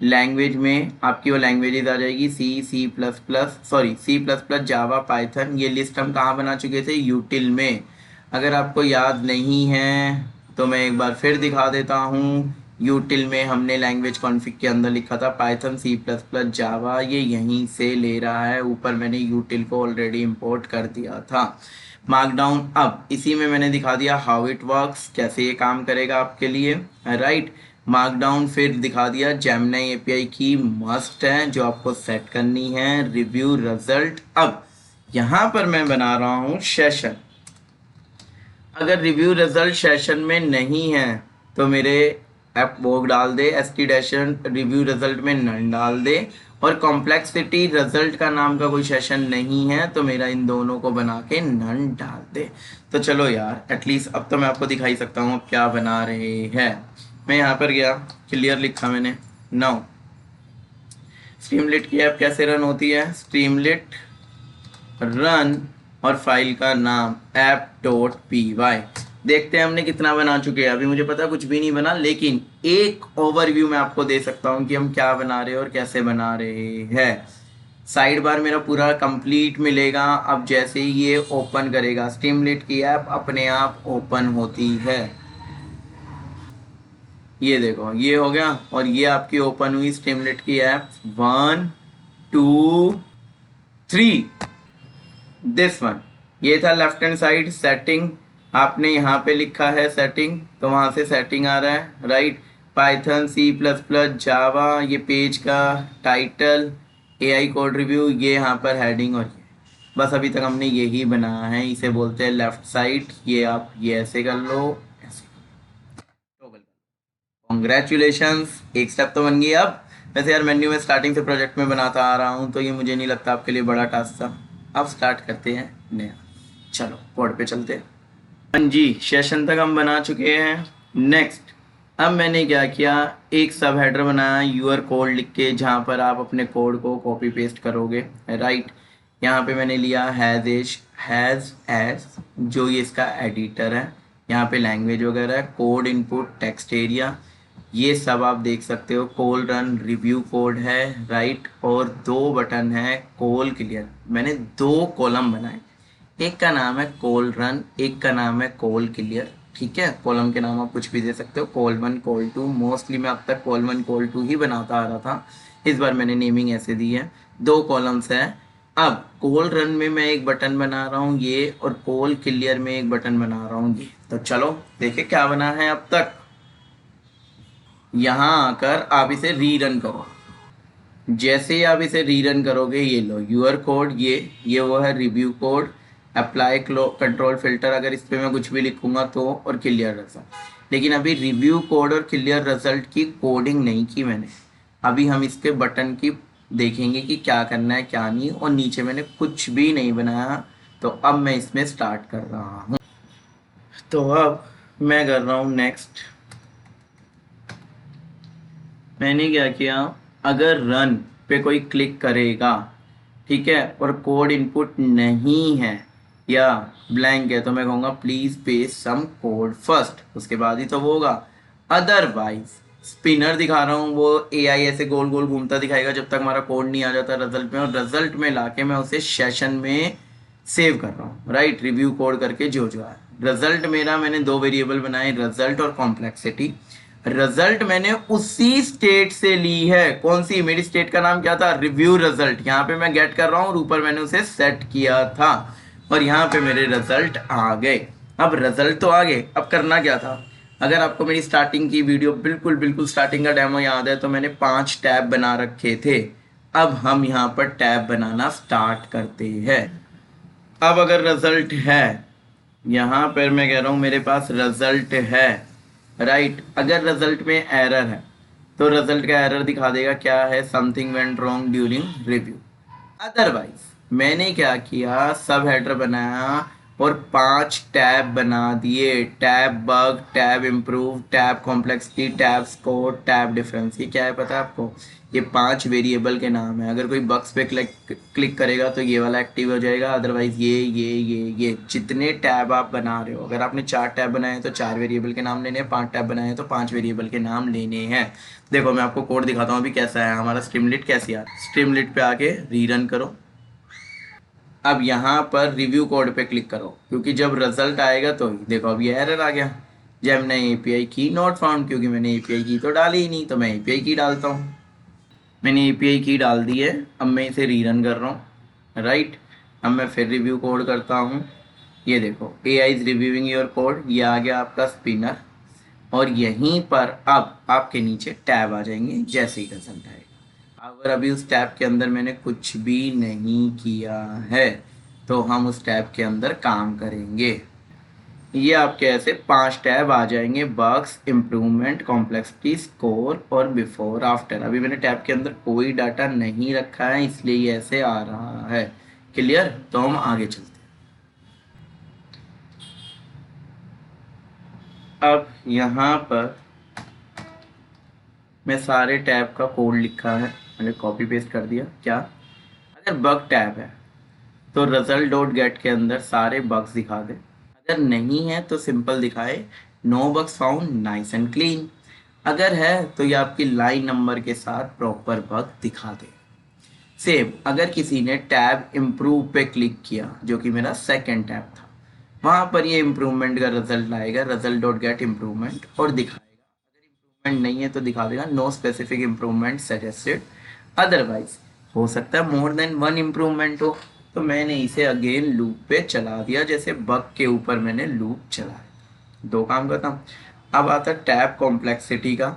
लैंग्वेज में आपकी वो लैंग्वेजेज आ जाएगी, C plus plus, sorry C plus plus, Java, Python. ये लिस्ट हम कहाँ बना चुके थे, यूटिल में। अगर आपको याद नहीं है तो मैं एक बार फिर दिखा देता हूँ। यूटिल में हमने लैंग्वेज कॉन्फ़िग के अंदर लिखा था पाइथन, सी प्लस प्लस, जावा, ये यहीं से ले रहा है। ऊपर मैंने यूटिल को ऑलरेडी इंपोर्ट कर दिया था। मार्कडाउन, अब इसी में मैंने दिखा दिया हाउ इट वर्क्स, कैसे ये काम करेगा आपके लिए। राइट, मार्कडाउन फिर दिखा दिया। जेमिनी एपीआई की मस्ट है जो आपको सेट करनी है। Review result. अब यहाँ पर मैं बना रहा हूँ सेशन। अगर रिव्यू रिजल्ट सेशन में नहीं है तो मेरे ऐप वो डाल दे, एसटी डैशन रिव्यू रिजल्ट में नन डाल दे। और कॉम्प्लेक्सिटी रिजल्ट का नाम का कोई सेशन नहीं है तो मेरा इन दोनों को बना के नन डाल दे। तो चलो यार, एटलीस्ट अब तो मैं आपको दिखा ही सकता हूँ क्या बना रहे हैं। मैं यहाँ पर गया, क्लियर लिखा मैंने। नाउ स्ट्रीमलेट की ऐप कैसे रन होती है? स्ट्रीमलेट रन और फाइल का नाम app.py। देखते हैं हमने कितना बना चुके हैं। अभी मुझे पता है कुछ भी नहीं बना, लेकिन एक ओवरव्यू मैं आपको दे सकता हूँ कि हम क्या बना रहे हैं और कैसे बना रहे हैं। साइड बार मेरा पूरा कंप्लीट मिलेगा। अब जैसे ही ये ओपन करेगा, स्ट्रीमलेट की ऐप अपने आप ओपन होती है। ये देखो, ये हो गया और ये आपकी ओपन हुई स्ट्रीमलेट की ऐप। 1 2 3 this one. ये था लेफ्ट हैंड साइड सेटिंग। आपने यहाँ पे लिखा है सेटिंग, तो वहाँ से सेटिंग आ रहा है, राइट। पाइथन, C++, जावा, ये पेज का टाइटल, एआई कोड रिव्यू, ये यहाँ पर हेडिंग। और ये बस अभी तक हमने यही बनाया है। इसे बोलते हैं लेफ्ट साइड। ये आप ये ऐसे कर लो, ऐसे टॉगल। कॉन्ग्रेचुलेशंस, एक स्टेप तो बन गई। अब वैसे यार मेन्यू में स्टार्टिंग से प्रोजेक्ट में बनाता आ रहा हूँ तो ये मुझे नहीं लगता आपके लिए बड़ा टास्क था। अब स्टार्ट करते हैं नया। चलो कोड पे चलते हैं। हाँ जी, सेशन तक हम बना चुके हैं। नेक्स्ट, अब मैंने क्या किया, एक सब हेडर बनाया यूर कोड लिख के, जहाँ पर आप अपने कोड को कॉपी पेस्ट करोगे, राइट। यहाँ पे मैंने लिया हैज़ एज, जो ये इसका एडिटर है। यहाँ पे लैंग्वेज वगैरह है, कोड इनपुट, टेक्स्ट एरिया, ये सब आप देख सकते हो। कोल रन रिव्यू कोड है, राइट। और 2 बटन है कोल क्लियर। मैंने 2 कॉलम बनाए, एक का नाम है कोल रन, एक का नाम है कोल क्लियर, ठीक है। कॉलम के नाम आप कुछ भी दे सकते हो, कॉल 1 कॉल 2। मोस्टली मैं अब तक कॉल 1 कॉल 2 ही बनाता आ रहा था, इस बार मैंने नेमिंग ऐसे दी है। 2 कॉलम्स है। अब कोल रन में मैं एक बटन बना रहा हूँ ये, और कोल क्लियर में एक बटन बना रहा हूँ ये। तो चलो देखिए क्या बना है अब तक। यहाँ आकर आप इसे रीरन करो। जैसे ही आप इसे रीरन करोगे, ये लो यूर कोड, ये वो है review code. Apply control filter, अगर इस पर मैं कुछ भी लिखूंगा तो, और क्लियर रिजल्ट। लेकिन अभी रिव्यू कोड और क्लियर रिजल्ट की कोडिंग नहीं की मैंने। अभी हम इसके बटन की देखेंगे कि क्या करना है क्या नहीं। और नीचे मैंने कुछ भी नहीं बनाया, तो अब मैं इसमें स्टार्ट कर रहा हूँ। तो अब मैं कर रहा हूँ नेक्स्ट। मैंने क्या किया, अगर रन पे कोई क्लिक करेगा, ठीक है, और कोड इनपुट नहीं है या ब्लैंक है, तो मैं कहूँगा please paste some code first, उसके बाद ही तो वो होगा। अदरवाइज स्पिनर दिखा रहा हूँ, वो एआई ऐसे गोल गोल घूमता दिखाएगा जब तक हमारा कोड नहीं आ जाता रिजल्ट में। और रिजल्ट में लाके मैं उसे सेशन में सेव कर रहा हूँ, राइट। रिव्यू कोड करके जो जो है रिजल्ट मेरा, मैंने 2 वेरिएबल बनाए, रिजल्ट और कॉम्प्लेक्सिटी। रिजल्ट मैंने उसी स्टेट से ली है। कौन सी? मेरी स्टेट का नाम क्या था? Review result. यहाँ पे मैं गेट कर रहा हूँ और ऊपर मैंने उसे सेट किया था, और यहाँ पे मेरे रिजल्ट आ गए। अब रिजल्ट तो आ गए, अब करना क्या था। अगर आपको मेरी स्टार्टिंग की वीडियो, बिल्कुल बिल्कुल स्टार्टिंग का डेमो याद है, तो मैंने 5 टैब बना रखे थे। अब हम यहाँ पर टैब बनाना स्टार्ट करते हैं। अब अगर रिजल्ट है, यहाँ पर मैं कह रहा हूँ मेरे पास रिजल्ट है, राइट। अगर रिजल्ट में एरर है तो रिजल्ट का एरर दिखा देगा, क्या है, something went wrong during review. Otherwise मैंने क्या किया, सब हेडर बनाया और 5 टैब बना दिए। Tab bug, tab improve, tab complexity, tab score, tab difference. ये क्या है पता है आपको? ये 5 वेरिएबल के नाम है। अगर कोई बक्स पे क्लिक करेगा तो ये वाला एक्टिव हो जाएगा, अदरवाइज ये जितने टैब आप बना रहे हो, अगर आपने 4 टैब बनाए हैं तो 4 वेरिएबल के नाम लेने हैं, 5 टैब बनाए हैं तो 5 वेरिएबल के नाम लेने हैं। देखो मैं आपको कोड दिखाता हूँ अभी कैसा है हमारा स्ट्रीमलेट। कैसे यार, स्ट्रीमलेट पे आके रीरन करो। अब यहाँ पर रिव्यू कोड पे क्लिक करो, क्योंकि जब रिजल्ट आएगा तो देखो अब ये एरर आ गया, जेमिनी एपीआई की नॉट फाउंड। क्योंकि मैंने एपीआई की तो डाली ही नहीं, तो मैं एपीआई की डालता हूँ। मैंने एपीआई की डाल दी है, अब मैं इसे रीरन कर रहा हूँ, राइट। अब मैं फिर रिव्यू कोड करता हूँ। ये देखो, AI is reviewing your code, ये आ गया आपका स्पिनर। और यहीं पर अब आपके नीचे टैब आ जाएंगे जैसे ही रिजल्ट आएगा। अगर अभी उस टैब के अंदर मैंने कुछ भी नहीं किया है तो हम उस टैब के अंदर काम करेंगे। ये आपके ऐसे 5 टैब आ जाएंगे, बग्स, इम्प्रूवमेंट, कॉम्प्लेक्सिटी, स्कोर और बिफोर आफ्टर। अभी मैंने टैब के अंदर कोई डाटा नहीं रखा है इसलिए ये ऐसे आ रहा है। क्लियर? तो हम आगे चलते हैं। अब यहाँ पर मैं सारे टैब का कोड लिखा है, मैंने कॉपी पेस्ट कर दिया। क्या? अगर बग टैब है तो रिजल्ट डॉट गेट के अंदर सारे बग्स दिखा दे, अगर नहीं है तो सिंपल दिखाए no bugs found nice and clean. अगर है तो ये आपकी लाइन नंबर के साथ प्रॉपर बग दिखा दे। सेम अगर किसी ने टैब इम्प्रूव पे क्लिक किया जो कि मेरा सेकंड टैब था, वहां पर ये इम्प्रूवमेंट का रिजल्ट आएगा, रिजल्ट डॉट गेट इम्प्रूवमेंट, और दिखाएगा। अगर इम्प्रूवमेंट नहीं है तो दिखा देगा no specific improvement suggested. Otherwise हो सकता है मोर देन वन इम्प्रूवमेंट हो, तो मैंने इसे अगेन लूप पे चला दिया, जैसे बग के ऊपर मैंने लूप चलाया। दो काम करता हूँ। अब आता टैब कॉम्प्लेक्सिटी का।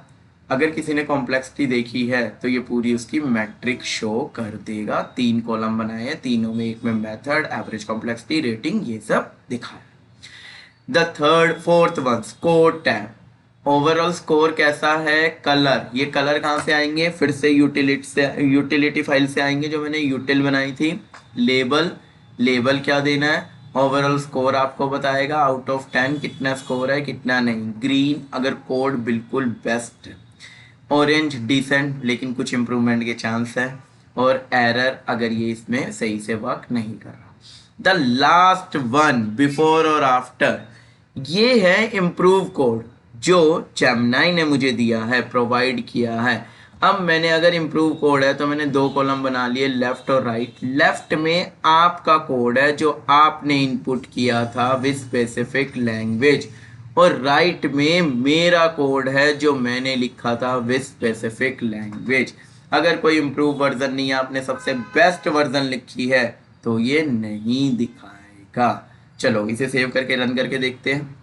अगर किसी ने कॉम्प्लेक्सिटी देखी है तो ये पूरी उसकी मैट्रिक शो कर देगा। 3 कॉलम बनाए हैं, तीनों में एक में मेथड, एवरेज कॉम्प्लेक्सिटी, रेटिंग, ये सब दिखाया। The third fourth one score tab. Overall score कैसा है? कलर। ये कलर कहाँ से आएंगे? फिर से यूटिलिटी फाइल से आएंगे जो मैंने यूटिल बनाई थी। लेबल, लेबल क्या देना है? ओवरऑल स्कोर आपको बताएगा आउट ऑफ 10 कितना स्कोर है कितना नहीं। ग्रीन अगर कोड बिल्कुल बेस्ट है। ऑरेंज डिसेंट लेकिन कुछ इम्प्रूवमेंट के चांस है। और एरर अगर ये इसमें सही से वर्क नहीं कर रहा। द लास्ट वन बिफोर और आफ्टर, ये है इम्प्रूव कोड जो जेमिनी ने मुझे दिया है, प्रोवाइड किया है। अब मैंने अगर इम्प्रूव कोड है तो मैंने 2 कॉलम बना लिए, लेफ्ट और राइट। लेफ्ट में आपका कोड है जो आपने इनपुट किया था विद स्पेसिफिक लैंग्वेज, और राइट में मेरा कोड है जो मैंने लिखा था विद स्पेसिफिक लैंग्वेज। अगर कोई इम्प्रूव वर्जन नहीं है, आपने सबसे बेस्ट वर्जन लिखी है, तो ये नहीं दिखाएगा। चलो इसे सेव करके रन करके देखते हैं।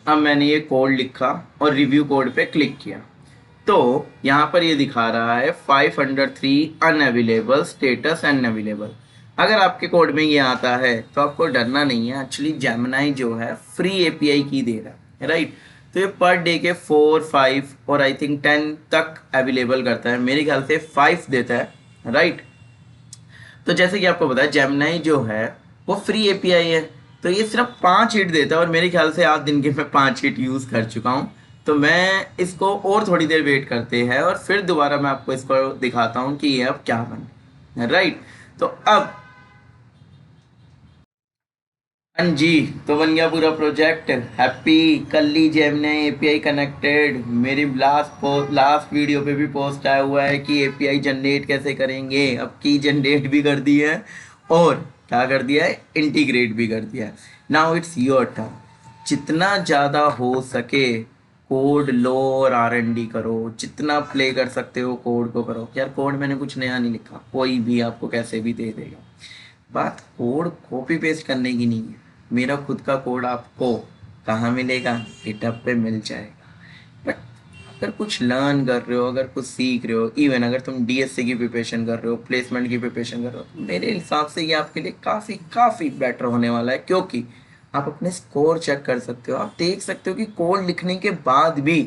अब मैंने ये कोड लिखा और रिव्यू कोड पे क्लिक किया तो यहाँ पर ये दिखा रहा है 503 अनअवेलेबल, स्टेटस अनअवेलेबल। अगर आपके कोड में ये आता है तो आपको डरना नहीं है। एक्चुअली जेमिनी जो है फ्री एपीआई की दे रहा है, राइट? तो ये पर डे के 4, 5 और आई थिंक 10 तक अवेलेबल करता है। मेरे ख्याल से 5 देता है, राइट? तो जैसे कि आपको पता है जेमिनी जो है वो फ्री एपीआई है, तो ये सिर्फ 5 हिट देता है और मेरे ख्याल से आज दिन के मैं 5 हिट यूज़ कर चुका हूँ। तो मैं इसको और थोड़ी देर वेट करते हैं और फिर दोबारा मैं आपको इसको दिखाता हूँ कि ये अब क्या बन, राइट? तो अब हाँ जी, तो बन गया पूरा प्रोजेक्ट। हैप्पी, कर ली जेमिनी एपीआई कनेक्टेड। मेरी लास्ट वीडियो पे भी पोस्ट आया हुआ है कि एपीआई जनरेट कैसे करेंगे। अब की जनरेट भी कर दी है और क्या कर दिया है, इंटीग्रेट भी कर दिया है। Now it's your turn. जितना ज़्यादा हो सके कोड लो और R&D करो, जितना प्ले कर सकते हो कोड को करो। यार कोड मैंने कुछ नया नहीं लिखा, कोई भी आपको कैसे भी दे देगा। बात कोड कॉपी पेस्ट करने की नहीं है। मेरा खुद का कोड आपको कहाँ मिलेगा? गिटहब पे मिल जाएगा। बट अगर कुछ लर्न कर रहे हो, अगर कुछ सीख रहे हो, इवन अगर तुम डीएससी की प्रिपरेशन कर रहे हो, प्लेसमेंट की प्रिपरेशन कर रहे हो, तो मेरे हिसाब से ये आपके लिए काफ़ी काफ़ी बेटर होने वाला है, क्योंकि आप अपने स्कोर चेक कर सकते हो। आप देख सकते हो कि कोड लिखने के बाद भी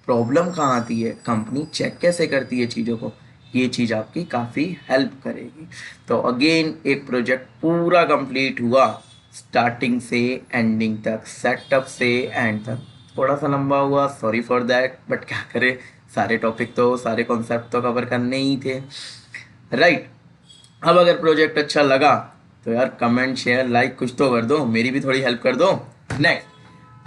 प्रॉब्लम कहाँ आती है, कंपनी चेक कैसे करती है चीज़ों को। ये चीज़ आपकी काफ़ी हेल्प करेगी। तो अगेन एक प्रोजेक्ट पूरा कंप्लीट हुआ, स्टार्टिंग से एंडिंग तक, सेटअप से एंड तक। थोड़ा सा लंबा हुआ, सॉरी फॉर दैट, बट क्या करें, सारे टॉपिक तो, सारे कॉन्सेप्ट तो कवर करने ही थे, राइट? अब अगर प्रोजेक्ट अच्छा लगा तो यार कमेंट, शेयर, लाइक कुछ तो कर दो, मेरी भी थोड़ी हेल्प कर दो। नेक्स्ट,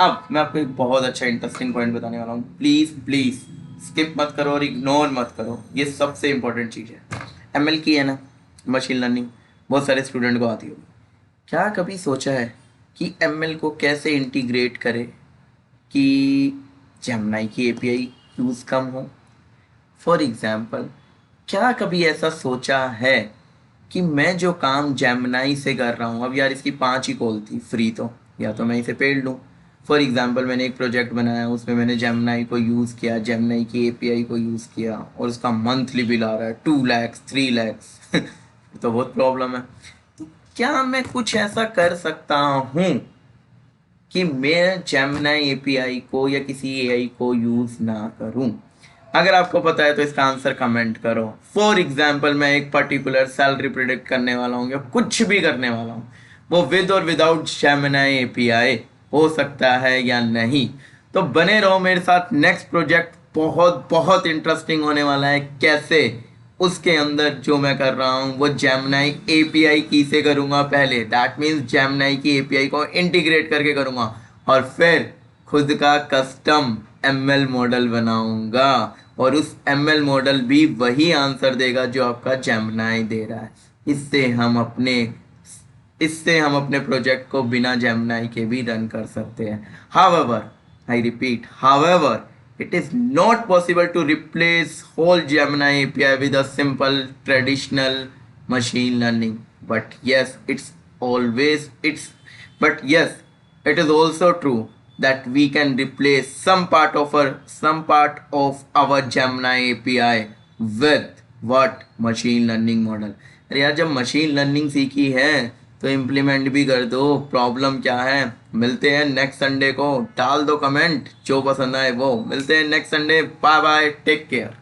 अब मैं आपको एक बहुत अच्छा इंटरेस्टिंग पॉइंट बताने वाला हूँ। प्लीज़ प्लीज़ स्किप मत करो और इग्नोर मत करो, ये सबसे इंपॉर्टेंट चीज़ है। एमएल की है ना, मशीन लर्निंग, बहुत सारे स्टूडेंट को आती होगी। क्या कभी सोचा है कि एमएल को कैसे इंटीग्रेट करे कि जेमिनी की एपीआई यूज़ कम हो? फॉर एग्जाम्पल, क्या कभी ऐसा सोचा है कि मैं जो काम जेमिनी से कर रहा हूँ, अब यार इसकी 5 ही कॉल थी फ्री, तो या तो मैं इसे पेड लूँ, फॉर एग्जांपल मैंने एक प्रोजेक्ट बनाया, उसमें मैंने जेमिनाई को यूज़ किया, जेमिनाई की एपीआई को यूज़ किया, और उसका मंथली बिल आ रहा है 2 lakhs 3 lakhs तो बहुत प्रॉब्लम है। तो क्या मैं कुछ ऐसा कर सकता हूँ कि मैं जेमिनाई एपीआई को या किसी एआई को यूज़ ना करूँ? अगर आपको पता है तो इसका आंसर कमेंट करो। फॉर एग्जाम्पल मैं एक पर्टिकुलर सैलरी प्रिडिक्ट करने वाला हूँ या कुछ भी करने वाला हूँ, वो विद और विदाउट जेमिनाई एपीआई हो सकता है या नहीं? तो बने रहो मेरे साथ, नेक्स्ट प्रोजेक्ट बहुत बहुत इंटरेस्टिंग होने वाला है। कैसे? उसके अंदर जो मैं कर रहा हूँ वो जेमिनाई एपीआई की से करूँगा पहले, दैट मीन्स जेमिनाई की एपीआई को इंटीग्रेट करके करूँगा, और फिर खुद का कस्टम एमएल मॉडल बनाऊंगा, और उस एमएल मॉडल भी वही आंसर देगा जो आपका जेमिनाई दे रहा है। इससे हम अपने प्रोजेक्ट को बिना जेमिनाई के भी रन कर सकते हैं। However, I repeat, however it is not possible to replace whole Gemini API with a simple traditional machine learning, but yes it is also true that we can replace some part of our Gemini API with what machine learning model। अरे यार, जब machine learning सीखी है तो implement भी कर दो, problem क्या है? मिलते हैं नेक्स्ट संडे को, डाल दो कमेंट जो पसंद आए वो। मिलते हैं next Sunday, bye bye, take care.